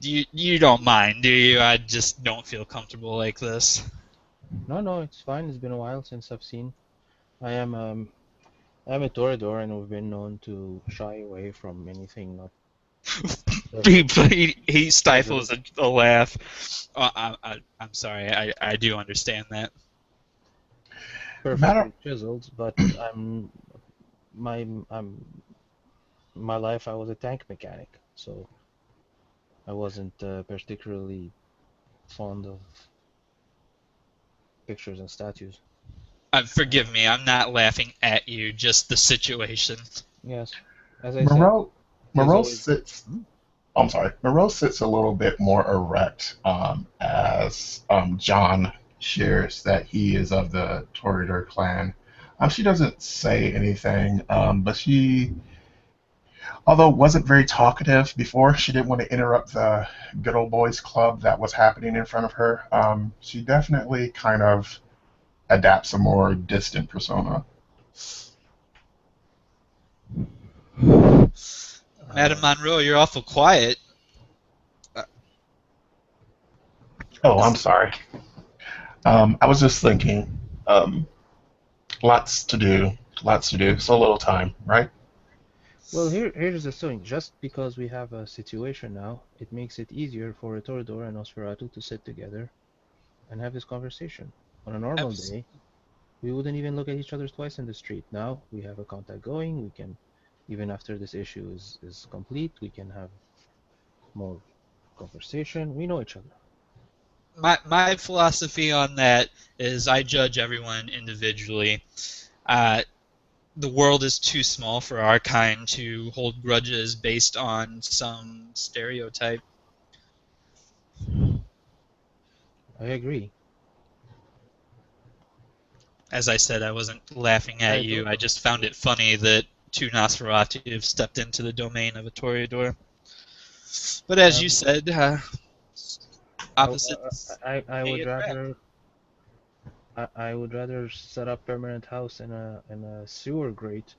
You don't mind, do you? I just don't feel comfortable like this. No, no, it's fine. It's been a while since I've seen. I am I'm a Toreador, and we've been known to shy away from anything not he stifles chiseled. a laugh. I'm sorry. I do understand that. Madam, Perfectly chiseled, but my I'm my life I was a tank mechanic, so I wasn't particularly fond of pictures and statues. Forgive me. I'm not laughing at you. Just the situation. Yes, as I said, Moreau, he has Moreau always. sits. Hmm? I'm sorry. Moreau sits a little bit more erect as John shares that he is of the Toreador clan. She doesn't say anything, but she, although wasn't very talkative before, she didn't want to interrupt the good old boys club that was happening in front of her. She definitely kind of adapts a more distant persona. Madame Um, Monroe, you're awful quiet. Uh, Oh, I'm Is sorry. I was just thinking. Lots to do. Lots to do. So little time, right? well, here's the thing. Just because we have a situation now, it makes it easier for a Toreador and Nosferatu to sit together and have this conversation. On a normal abs- day, we wouldn't even look at each other twice in the street. Now we have a contact going. We can, even after this issue is complete, we can have more conversation. We know each other. my philosophy on that is I judge everyone individually. Uh, the world is too small for our kind to hold grudges based on some stereotype. I agree. As I said, I wasn't laughing at I you. to I just found it funny that two Nosferatu have stepped into the domain of a Toreador. But as you um, said, I, opposites I may would attract. rather I would rather set up permanent house in a sewer grate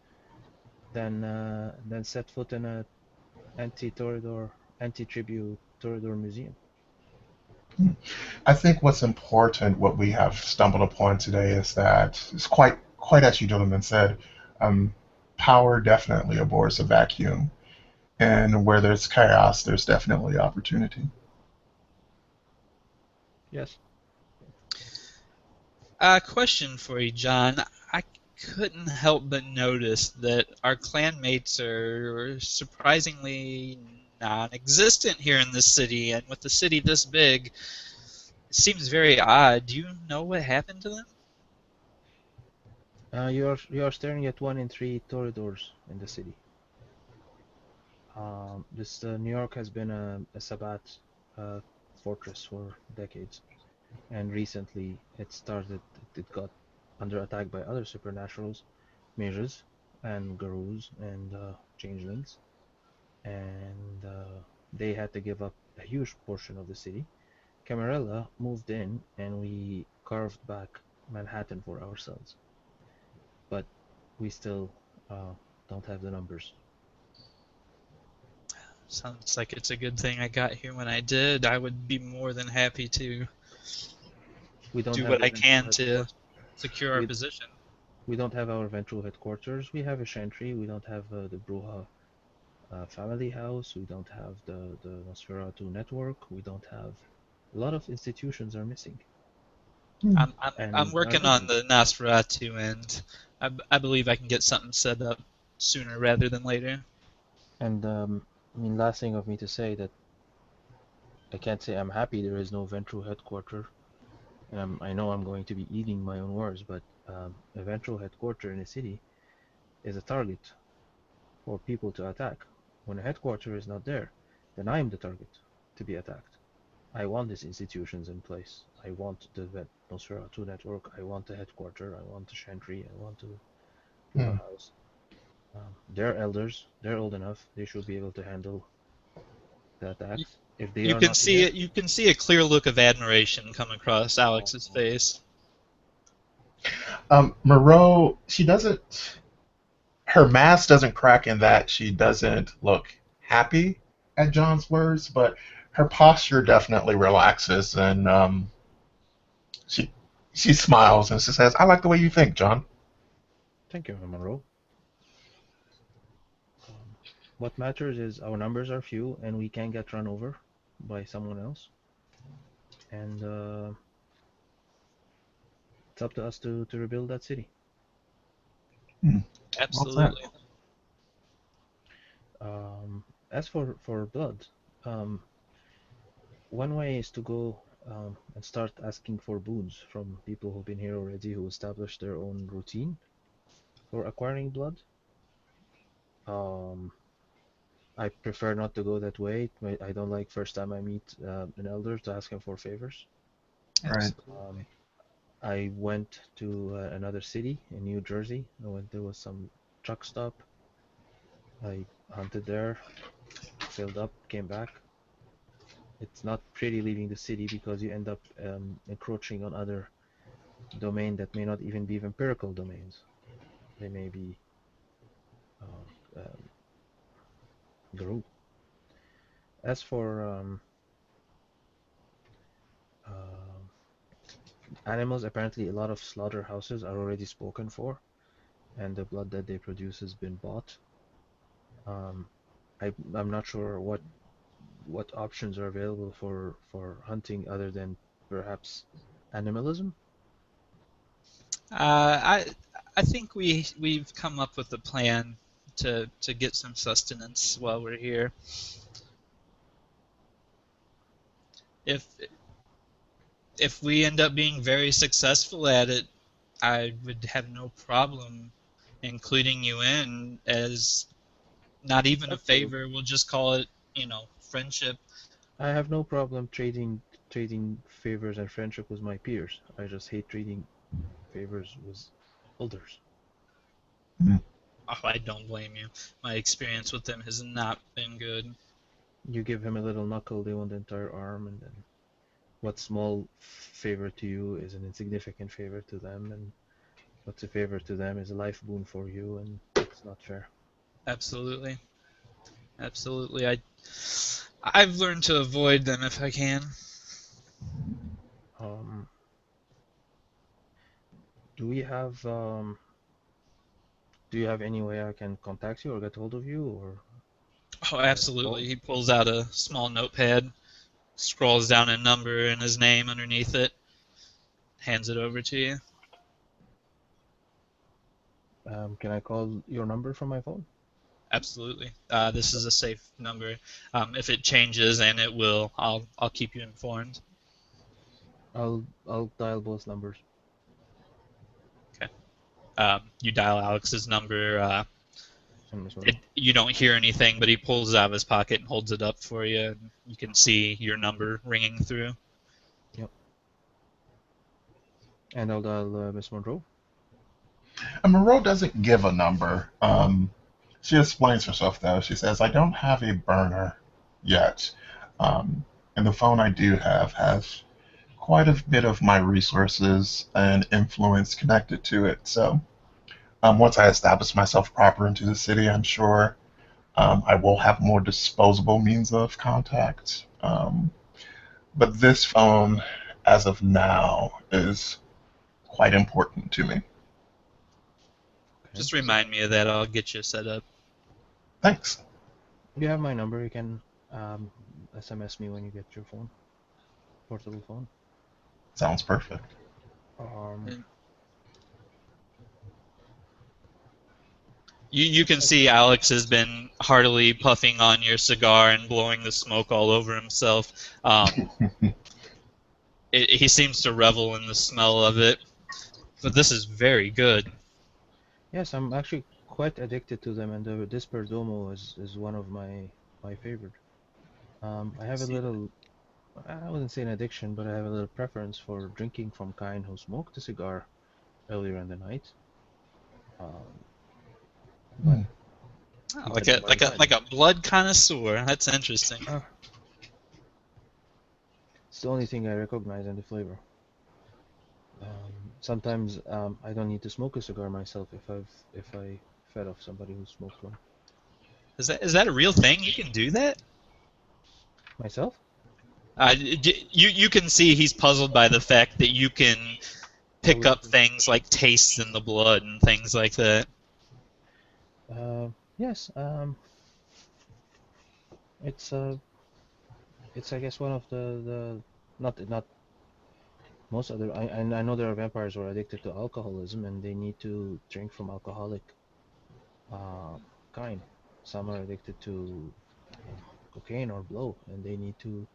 than set foot in a anti-Toreador, anti-tribute Toreador museum. I think what's important, what we have stumbled upon today, is that it's quite as you gentlemen said, um, power definitely abhors a vacuum, and where there's chaos, there's definitely opportunity. Yes. Question for you, John. I couldn't help but notice that our clanmates are surprisingly non-existent here in this city, and with the city this big, it seems very odd. Do you know what happened to them? You are staring at one in three corridors in the city. This New York has been a Sabbat uh, fortress for decades, and recently it got under attack by other supernaturals, mages, and gurus and changelings, and they had to give up a huge portion of the city. Camarilla moved in, and we carved back Manhattan for ourselves, but we still uh, don't have the numbers. Sounds like it's a good thing I got here when I did. I would be more than happy to We don't do have what the I ventral can to headquarters. secure our We position. we don't have our ventral headquarters. We have a Chantry. We don't have the Bruja family house. We don't have the Nosferatu network. We don't have a lot of institutions are missing, Hmm. I'm and are working on hidden. the Nosferatu end. I believe I can get something set up sooner rather than later. And I mean, last thing of me to say that I can't say I'm happy there is no ventral headquarter. And I know I'm going to be eating my own words, but a ventral headquarter in a city is a target for people to attack. When a headquarter is not there, then I am the target to be attacked. I want these institutions in place. I want the Nosferatu network. I want the headquarter. I want the Chantry. I want the Bruja Hmm. house. They're elders. They're old enough. They should be able to handle the You, attacks. If they you are can not see there, it. You can see a clear look of admiration come across oh, Alex's face. Moreau, she doesn't. Her mask doesn't crack in that she doesn't look happy at John's words, but her posture definitely relaxes, and she she smiles and she says, "I like the way you think, John." thank you, Monroe. Um, what matters is our numbers are few and we can get run over by someone else. And it's up to us to rebuild that city. Hmm. Well said. Absolutely. As for blood, um, one way is to go and start asking for boons from people who've been here already, who established their own routine for acquiring blood. Um, I prefer not to go that way. I don't like first time I meet an elder to ask him for favors. Right. Absolutely. Um, I went to another city in New Jersey. There was some truck stop. I hunted there, filled up, came back. It's not pretty leaving the city because you end up encroaching on other domain that may not even be empirical domains. They may be um, group. As for uh, animals, apparently a lot of slaughterhouses are already spoken for, and the blood that they produce has been bought. Um, I'm not sure what options are available for hunting other than perhaps animalism. I think we've come up with a plan to get some sustenance while we're here. If if we end up being very successful at it, I would have no problem including you in as not even a Absolutely. favor. We'll just call it, friendship. I have no problem trading favors and friendship with my peers. I just hate trading favors with elders. Hmm. Oh, I don't blame you. My experience with them has not been good. You give him a little knuckle, they want the entire arm, and then what small favor to you is an insignificant favor to them, and what's a favor to them is a life boon for you, and it's not fair. Absolutely, absolutely. I've learned to avoid them if I can. Um, do we have do you have any way I can contact you or get hold of you Oh, or absolutely. phone? He pulls out a small notepad, scrolls down a number and his name underneath it, hands it over to you. Can I call your number from my phone? Absolutely. This is a safe number. If it changes, and it will, I'll keep you informed. I'll dial both numbers. Okay. You dial Alex's number. And Miss Monroe. You don't hear anything, but he pulls it out of his pocket and holds it up for you. And you can see your number ringing through. Yep. And I'll dial Miss Monroe. And Monroe doesn't give a number. She explains herself though. She says, "I don't have a burner yet, and the phone I do have has quite a bit of my resources and influence connected to it. So once I establish myself proper into the city, I'm sure I will have more disposable means of contact. But this phone, as of now, is quite important to me. Okay. Just remind me of that. I'll get you set up. Thanks." You have my number. You can SMS me when you get your phone, portable phone. Sounds perfect. Um, You can see Alex has been heartily puffing on your cigar and blowing the smoke all over himself. He seems to revel in the smell of it. But this is very good. yes, I'm actually quite addicted to them, and the Disperdomo is one of my favorite. I have a little, I wouldn't say an addiction, but I have a little preference for drinking from kind who smoked a cigar earlier in the night. Um, but Hmm. but but Like a blood connoisseur. That's interesting. uh, it's the only thing I recognize in the flavor. Sometimes I don't need to smoke a cigar myself if I fed off somebody who smoked one Is that a real thing? You can do that? myself. You can see he's puzzled by the fact that you can I pick would. up things like tastes in the blood and things like that. Yes. It's it's I guess one of the not most other I know there are vampires who are addicted to alcoholism and they need to drink from alcoholic uh, kind. Some are addicted to cocaine or blow and they need to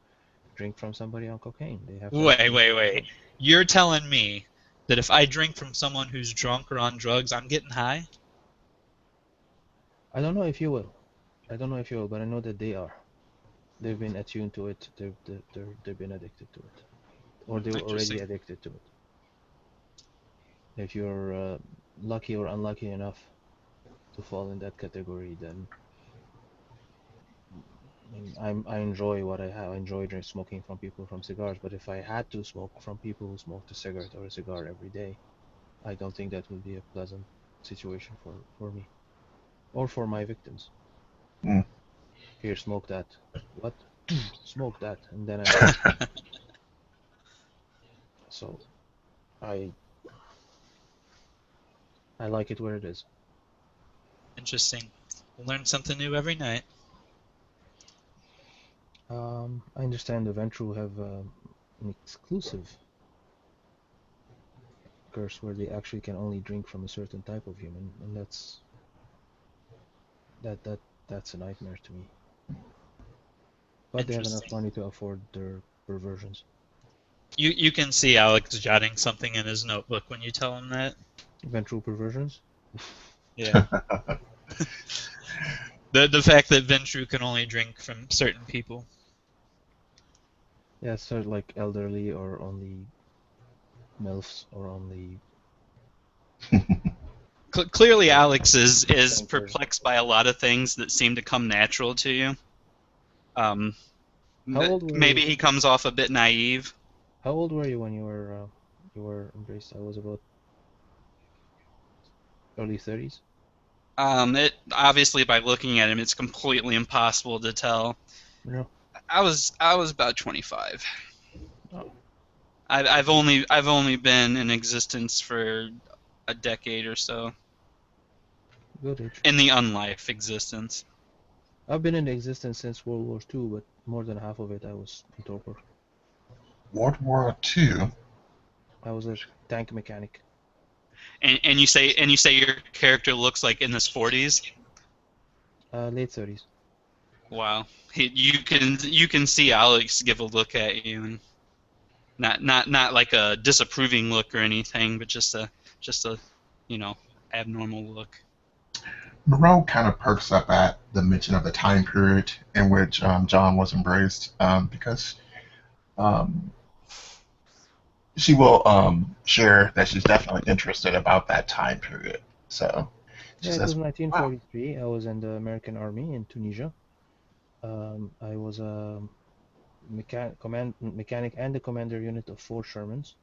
drink from somebody on cocaine. They have to Wait, actually. wait, wait. You're telling me that if I drink from someone who's drunk or on drugs, I'm getting high? I don't know if you will. I don't know if you will, but I know that they are. They've been attuned to it. They've been addicted to it, or they were already Interesting. addicted to it. If you're lucky or unlucky enough to fall in that category, then I enjoy what I have. I enjoy drink smoking from people from cigars. But if I had to smoke from people who smoked a cigarette or a cigar every day, I don't think that would be a pleasant situation for me or for my victims. Hmm. Here, smoke that. What? Smoke that, and then I'm dead. So I I like it where it is. Interesting. We'll learn something new every night. I understand the Ventru have an exclusive curse where they actually can only drink from a certain type of human, and that's a nightmare to me. But they have enough Interesting. money to afford their perversions. You can see Alex jotting something in his notebook when you tell him that. Ventru perversions? Yeah. The fact that Ventru can only drink from certain people. Yeah, so like elderly or only MILFs or only Clearly, Alex is strangers. perplexed by a lot of things that seem to come natural to you. Um, How old were Maybe you? he comes off a bit naive. How old were you when you were embraced? I was about early 30s. It obviously by looking at him, it's completely impossible to tell. No. I was about 25. Oh, I've only been in existence for a decade or so good age. in the unlife existence. I've been in existence since World War II, but more than half of it I was in torpor. World War II. I was a tank mechanic. And you say your character looks like in his 40s. Late 30s. Wow, you can see Alex give a look at you, and not like a disapproving look or anything, but just a abnormal look. Moreau kind of perks up at the mention of the time period in which John was embraced, because um, she will share that she's definitely interested about that time period. So she Yeah, it was says, "Wow, 1943. I was in the American Army in Tunisia. I was a mechanic and the commander unit of 4 Shermans,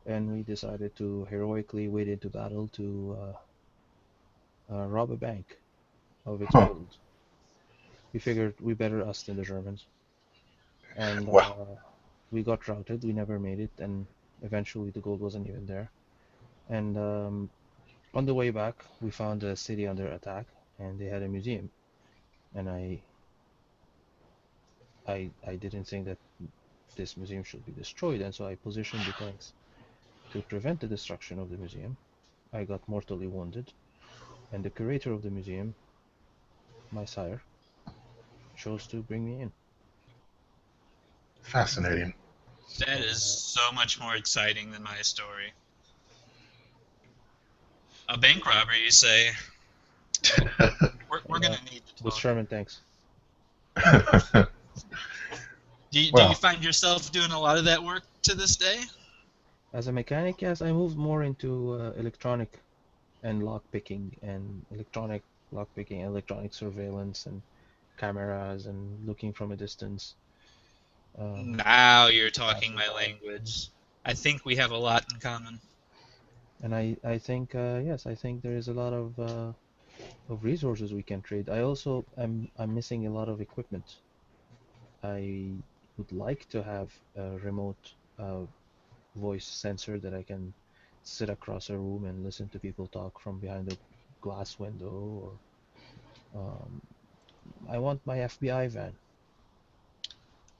and we decided to heroically wade into battle to rob a bank of its huh, gold. We figured we better us than the Germans, and well, we got routed. We never made it, and eventually the gold wasn't even there. And on the way back, we found a city under attack, and they had a museum. And I didn't think that this museum should be destroyed, and so I positioned the tanks to prevent the destruction of the museum. I got mortally wounded, and the curator of the museum, my sire, chose to bring me in. fascinating." That And is so much more exciting than my story. A bank robbery, you say? We're yeah, gonna need to with talk. Sherman tanks. Do you Well, find yourself doing a lot of that work to this day? As a mechanic, yes, I moved more into electronic and electronic surveillance and cameras and looking from a distance. Um, Now you're talking Passing my by. language. I think we have a lot in common. And I think yes, I think there is a lot of resources we can trade. I also I'm missing a lot of equipment. I would like to have a remote voice sensor that I can sit across a room and listen to people talk from behind a glass window, or I want my FBI van.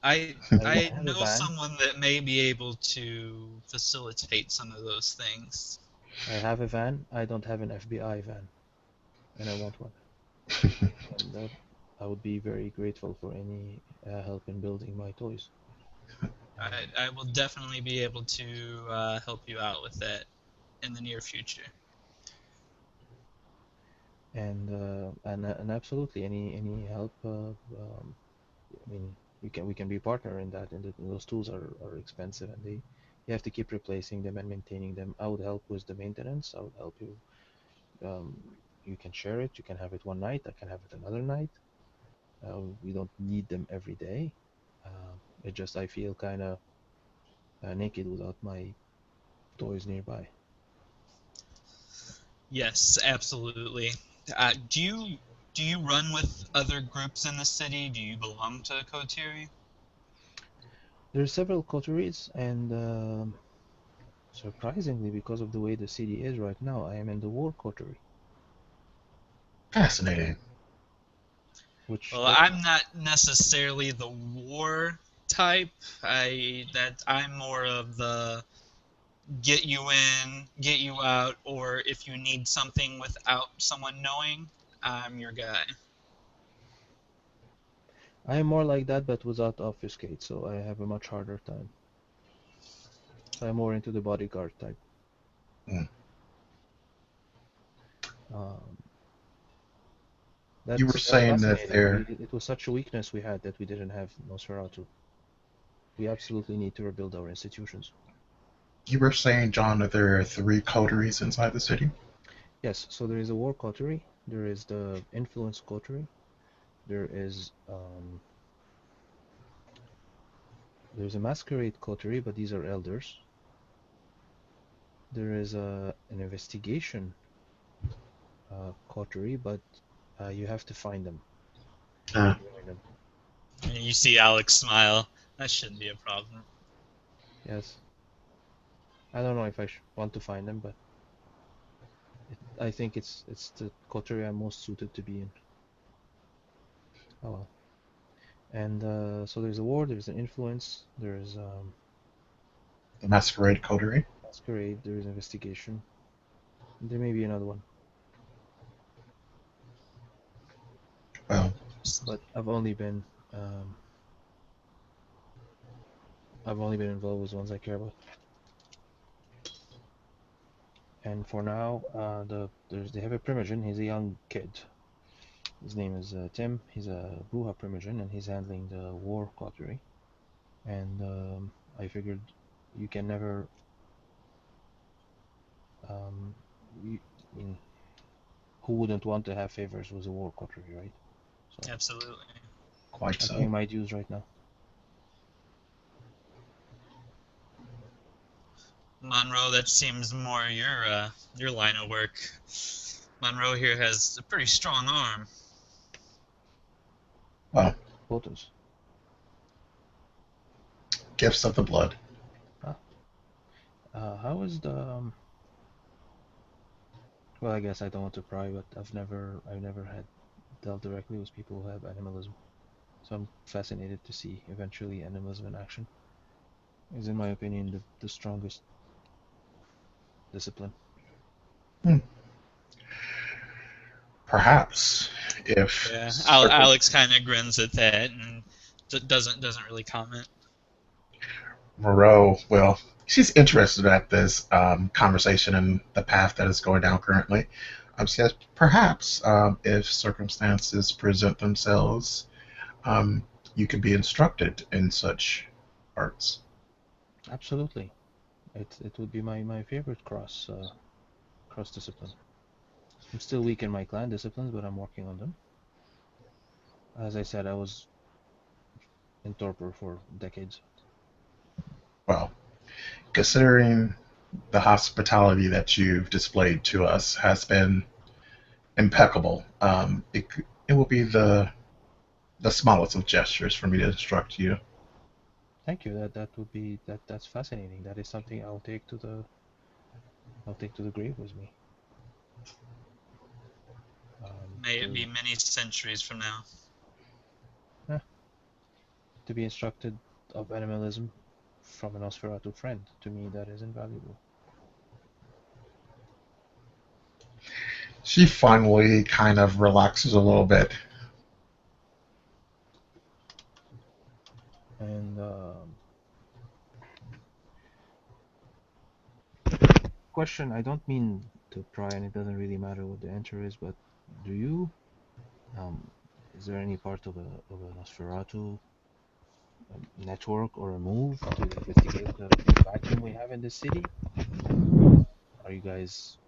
I I I have a know van. someone that may be able to facilitate some of those things. I have a van. I don't have an FBI van, and I want one. And I would be very grateful for any help in building my toys. I will definitely be able to help you out with that in the near future. And absolutely any help. I mean, we can be partner in that. And those tools are expensive, and they you have to keep replacing them and maintaining them. I would help with the maintenance. I would help you. Um, you can share it. You can have it one night. I can have it another night. We don't need them every day. It just I feel kind of naked without my toys nearby. Yes, absolutely. Do you run with other groups in the city? Do you belong to Kotiri? There are several coteries, and surprisingly, because of the way the city is right now, I am in the war coterie, fascinating. which Well, I'm not necessarily the war type. I'm more of the get you in, get you out, or if you need something without someone knowing, I'm your guy. I am more like that, but without obfuscate, so I have a much harder time. So I'm more into the bodyguard type. Mm. Um, You were that's saying that fascinating. there, It was such a weakness we had that we didn't have Nosferatu. We absolutely need to rebuild our institutions. you were saying, John, that there are three coteries inside the city. Yes, so there is a war coterie, there is the influence coterie, there is there's a masquerade coterie, but these are elders. There is an investigation coterie, but you have to find them Uh, to join them. And you see Alex smile. That shouldn't be a problem. Yes. I don't know if I want to find them, but I think it's the coterie I'm most suited to be in. Oh well. And so there's a war, there's an influence, there's The Masquerade Coterie. masquerade, there's investigation. There may be another one, Well, but um, I've only been involved with ones I care about. And for now, they have a primogen. He's a young kid. His name is Tim. He's a Bruja primogen, and he's handling the war coterie. And I figured you can never, um, you, I mean, who wouldn't want to have favors with a war coterie, right? So Absolutely. quite I'm so. paying my dues right now. Monroe, that seems more your line of work. Monroe here has a pretty strong arm. Well, Photos. gifts of the blood. Ah, how is the? Well, I guess I don't want to pry, but I've never had dealt directly with people who have animalism. So I'm fascinated to see eventually animalism in action is, in my opinion, the strongest discipline. Hmm. Perhaps if Yeah, circum Alex kind of grins at that and doesn't really comment. Moreau, well, she's interested at this conversation and the path that is going down currently. Says perhaps if circumstances present themselves, um, you could be instructed in such arts. Absolutely, it would be my favorite cross discipline. I'm still weak in my clan disciplines, but I'm working on them. As I said, I was in torpor for decades. Well, considering the hospitality that you've displayed to us has been impeccable, it will be the smallest of gestures for me to instruct you. Thank you. That would be that's fascinating. That is something I'll take to the grave with me. May it be many centuries from now. Eh, to be instructed of animalism from a Nosferatu friend, to me that is invaluable. She finally kind of relaxes a little bit. And question, I don't mean to pry, and it doesn't really matter what the answer is, but do you, um, is there any part of a Nosferatu network or a move to investigate the vacuum we have in this city? Are you guys,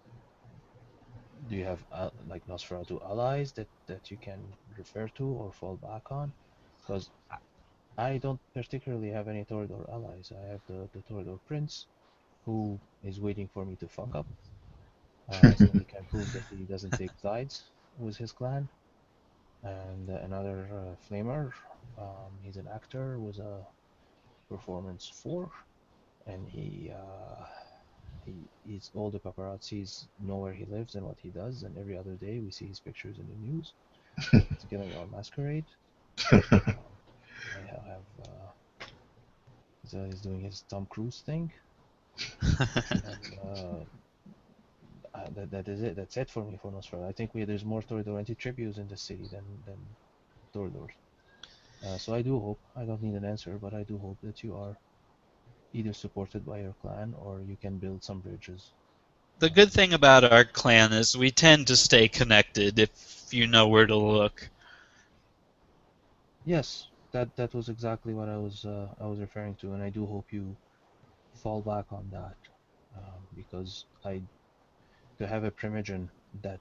do you have like Nosferatu allies that you can refer to or fall back on? Because I don't particularly have any Toreador allies. I have the Toreador Prince, who is waiting for me to fuck up, so he can prove that he doesn't take sides with his clan. And another Flamer, he's an actor with a performance 4, and he's all the paparazzis know where he lives and what he does, and every other day we see his pictures in the news. He's killing our masquerade. I have he's doing his Tom Cruise thing, and that is it. That's it for me for Nosferatu. I think there's more Toreador anti-tributes in the city than Toreadors. So I do hope, I don't need an answer, but I do hope that you are either supported by your clan or you can build some bridges. The good thing about our clan is we tend to stay connected if you know where to look. Yes, that was exactly what I was referring to, and I do hope you fall back on that, because I to have a primogen that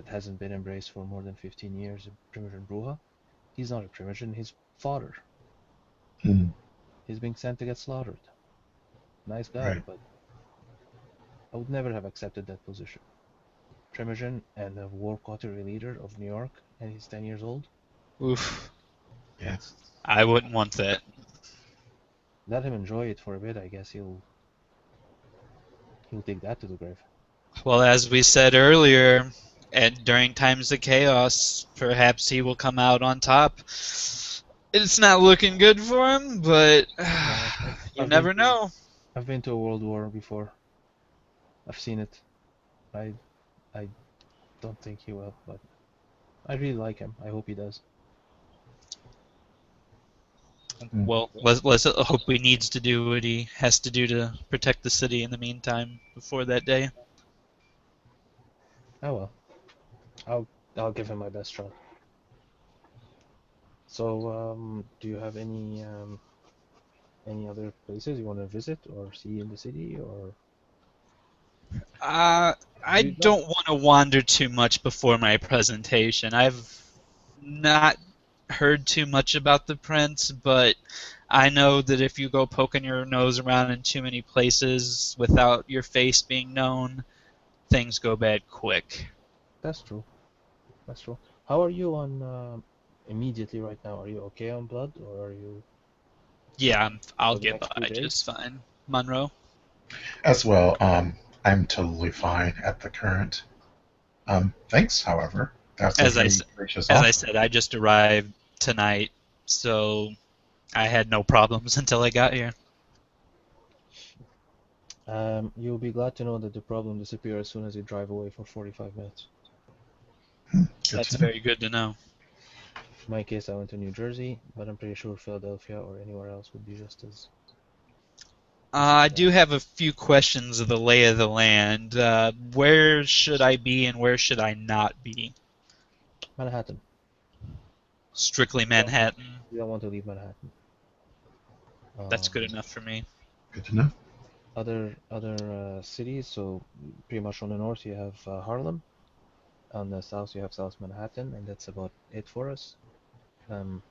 hasn't been embraced for more than 15 years, a primogen Bruja, he's not a primogen, he's fodder. Hmm, He's being sent to get slaughtered. Nice guy, right. but I would never have accepted that position. Primogen and a war coterie leader of New York, and he's 10 years old. Oof, Yeah. That's I wouldn't want that. let him enjoy it for a bit. I guess he'll take that to the grave. Well, as we said earlier, and during times of chaos, perhaps he will come out on top. It's not looking good for him, but No, you never know. I've been to a world war before. I've seen it. I I don't think he will, but I really like him. I hope he does. Well, let's hope he needs to do what he has to do to protect the city in the meantime before that day. Oh well. I'll give him my best shot. So, do you have any other places you want to visit or see in the city, or I you'd like? don't want to wander too much before my presentation. I've not heard too much about the prince, but I know that if you go poking your nose around in too many places without your face being known, things go bad quick. That's true. That's true. How are you on immediately right now? Are you okay on blood, or are you Yeah, I'll for the get next few by days? just fine. Monroe, As well, I'm totally fine at the current. Thanks, however. That's a as I very s- gracious as I offer. said, I just arrived tonight, so I had no problems until I got here. You'll be glad to know that the problem disappears as soon as you drive away for 45 minutes. Good That's to know. very good to know. In my case, I went to New Jersey, but I'm pretty sure Philadelphia or anywhere else would be just as I bad. do have a few questions of the lay of the land. Where should I be and where should I not be? Manhattan. Strictly You don't, Manhattan. you don't want to leave Manhattan. That's good Um, enough for me. Good to know. other cities, so pretty much on the north you have Harlem, on the south you have South Manhattan, and that's about it for us.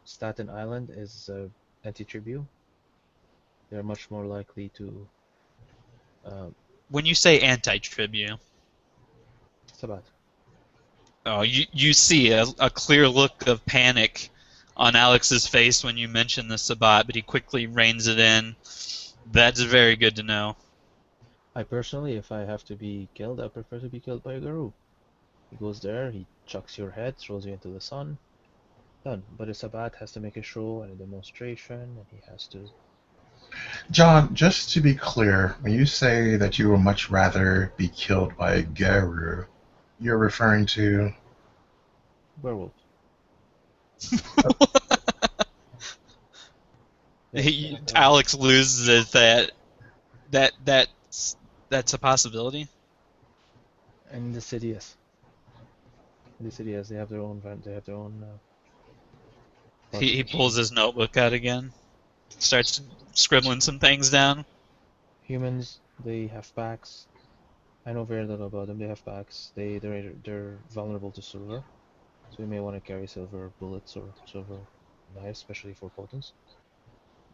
Staten Island is anti-tribute. They're much more likely to uh, When you say anti-tribute, Sabat. oh, you see a clear look of panic on Alex's face when you mention the Sabbat, but he quickly reins it in. That's very good to know. I personally, if I have to be killed, I prefer to be killed by a guru. He goes there, he chucks your head, throws you into the sun, done. But a Sabat has to make a show and a demonstration, and he has to. John, just to be clear, when you say that you would much rather be killed by a guru, you're referring to. Werewolf. Yes, Alex loses it that's a possibility. in the city, yes. In the city, yes, they have their own they have their own bunch He of pulls his notebook out again, starts scribbling some things down. humans. They have packs. I know very little about them. They have packs. They're vulnerable to silver, so you may want to carry silver bullets or silver knives, especially for potents.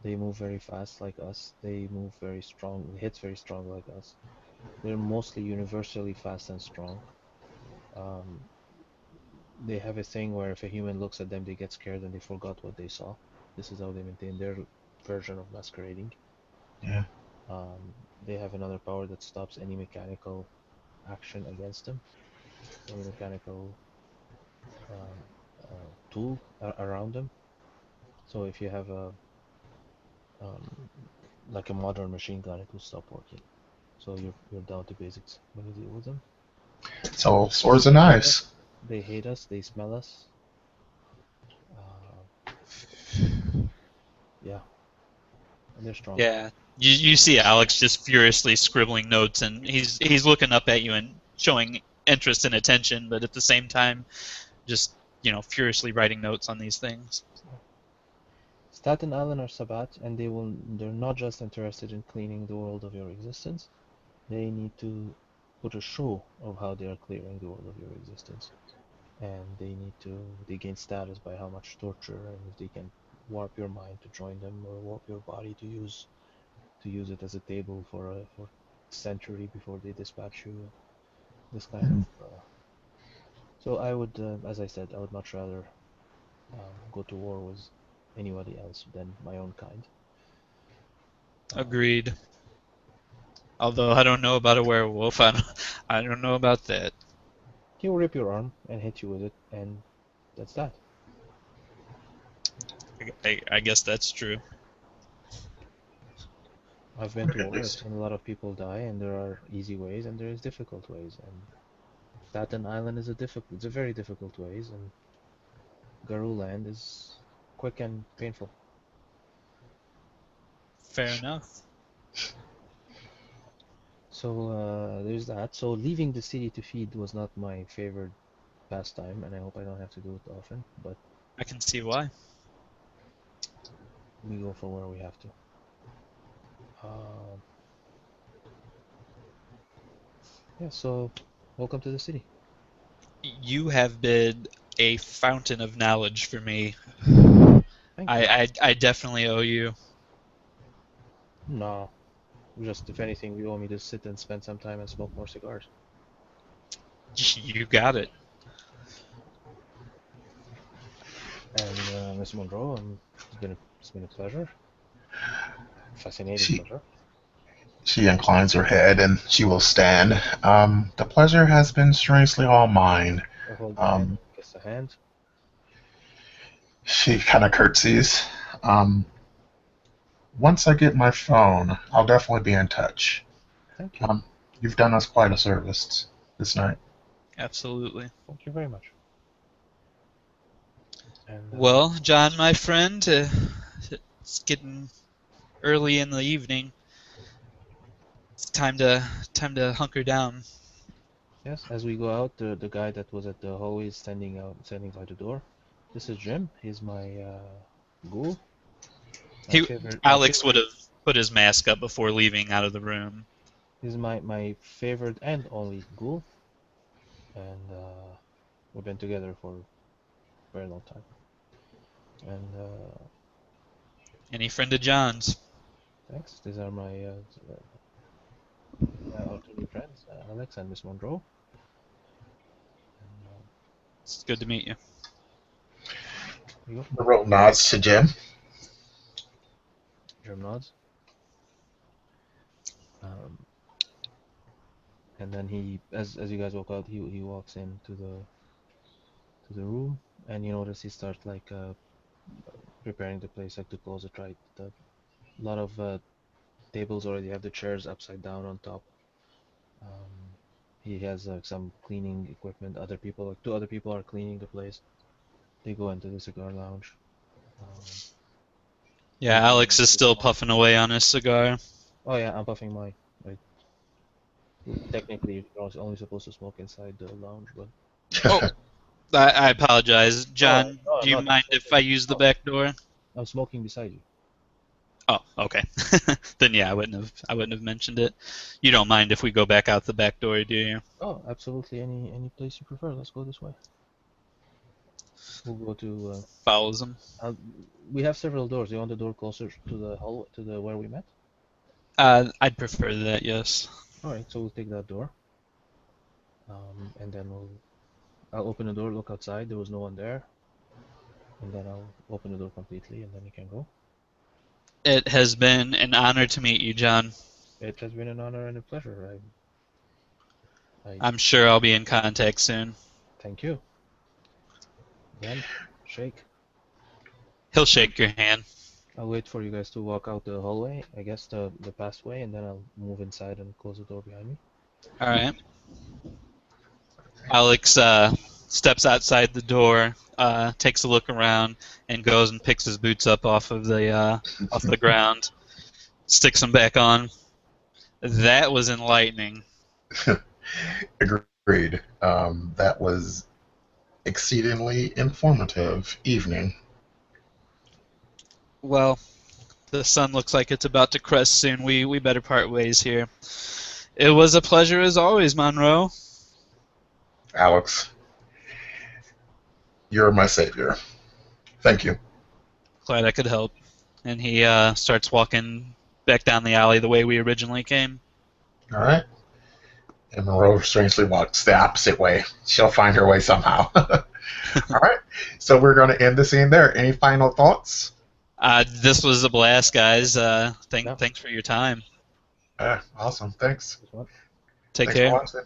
They move very fast like us. They move very strong. They hit very strong like us. They're mostly universally fast and strong. Um, they have a thing where if a human looks at them, they get scared and they forgot what they saw. This is how they maintain their version of masquerading. Yeah. They have another power that stops any mechanical action against them, any mechanical um, tool around them. So if you have a um, like a modern machine gun, it will stop working. So you're down to basics when you deal with them. So, swords and They hate us. knives. They hate us. They smell us. Uh, yeah, and they're strong. Yeah, you see Alex just furiously scribbling notes, and he's looking up at you and showing interest and attention, but at the same time, just furiously writing notes on these things. Staten Island are Sabbat, and they're not just interested in cleaning the world of your existence. They need to put a show of how they are clearing the world of your existence. And they gain status by how much torture, and if they can warp your mind to join them or warp your body to use it as a table for century before they dispatch you. This kind of Mhm. so I would, as I said, I would much rather go to war with anybody else than my own kind. Agreed. Although I don't know about a werewolf. I don't know about that. He'll rip your arm and hit you with it, and that's that. I guess that's true. I've been to At war. I've least. seen a lot of people die, and there are easy ways and there is difficult ways. And Staten Island is it's a very difficult ways, and Garou Land is quick and painful. Fair enough. So there's that. So leaving the city to feed was not my favorite pastime, and I hope I don't have to do it often. But I can see why. we go for where we have to. Um, yeah. So welcome to the city. You have been a fountain of knowledge for me. Thank you. I definitely owe you. No, just if anything, you want me to sit and spend some time and smoke more cigars. You got it. And Miss Monroe, it's been a pleasure, fascinating She pleasure. she inclines her head and she will stand. The pleasure has been strangely all mine. I hold the hand, Um, kiss the hand. she kind of curtsies. Um, Once I get my phone, I'll definitely be in touch. Thank you. Um, you've done us quite a service this night. Absolutely. Thank you very much. And Well, John, my friend, it's getting early in the evening. It's time to hunker down. yes, as we go out, the guy that was at the hallway is standing by the door. This is Jim. He's my ghoul. He My Alex would favorite. have put his mask up before leaving out of the room. He's my favorite and only ghoul, and we've been together for a very long time. And Any friend of John's. thanks. These are our two new friends, Alex and Miss Monroe. And It's good to meet you. there you go. The rope nods to Jim. Jim nods. Um, and then as you guys walk out, he walks into the room, and you notice he starts like preparing the place like to close it right. A lot of tables already have the chairs upside down on top. Um, he has some cleaning equipment. Two other people are cleaning the place. They go into the cigar lounge. Um, Yeah, he's Alex is still puffing away on his cigar. Oh yeah, I'm puffing mine. Technically, you're only supposed to smoke inside the lounge, but Oh, I apologize. oh John, no, do you no, mind if I use the back door? I'm smoking beside you. Oh, okay. Then yeah, I wouldn't have mentioned it. You don't mind if we go back out the back door, do you? Oh, absolutely. Any place you prefer. Let's go this way. We'll go to. Follows him. We have several doors. You want the door closer to the hall, to the where we met? I'd prefer that, yes. All right, so we'll take that door. And then I'll open the door, look outside. There was no one there, and then I'll open the door completely, and then you can go. It has been an honor to meet you, John. It has been an honor and a pleasure. I I'm sure I'll be in contact soon. thank you. Again, shake. He'll shake your hand. I'll wait for you guys to walk out the hallway, I guess the past way, and then I'll move inside and close the door behind me. All right. Alex steps outside the door, takes a look around, and goes and picks his boots up off the ground, sticks them back on. That was enlightening. Agreed. That was exceedingly informative evening. Well, the sun looks like it's about to crest soon. We better part ways here. It was a pleasure as always, Monroe. Alex, you're my savior. Thank you. Glad I could help. And he starts walking back down the alley the way we originally came. All right. And Monroe strangely walks the opposite way. She'll find her way somehow. All right. So we're going to end the scene there. Any final thoughts? This was a blast, guys. Yeah. Thanks for your time. Awesome. Thanks. This one. Take Thanks care. for watching.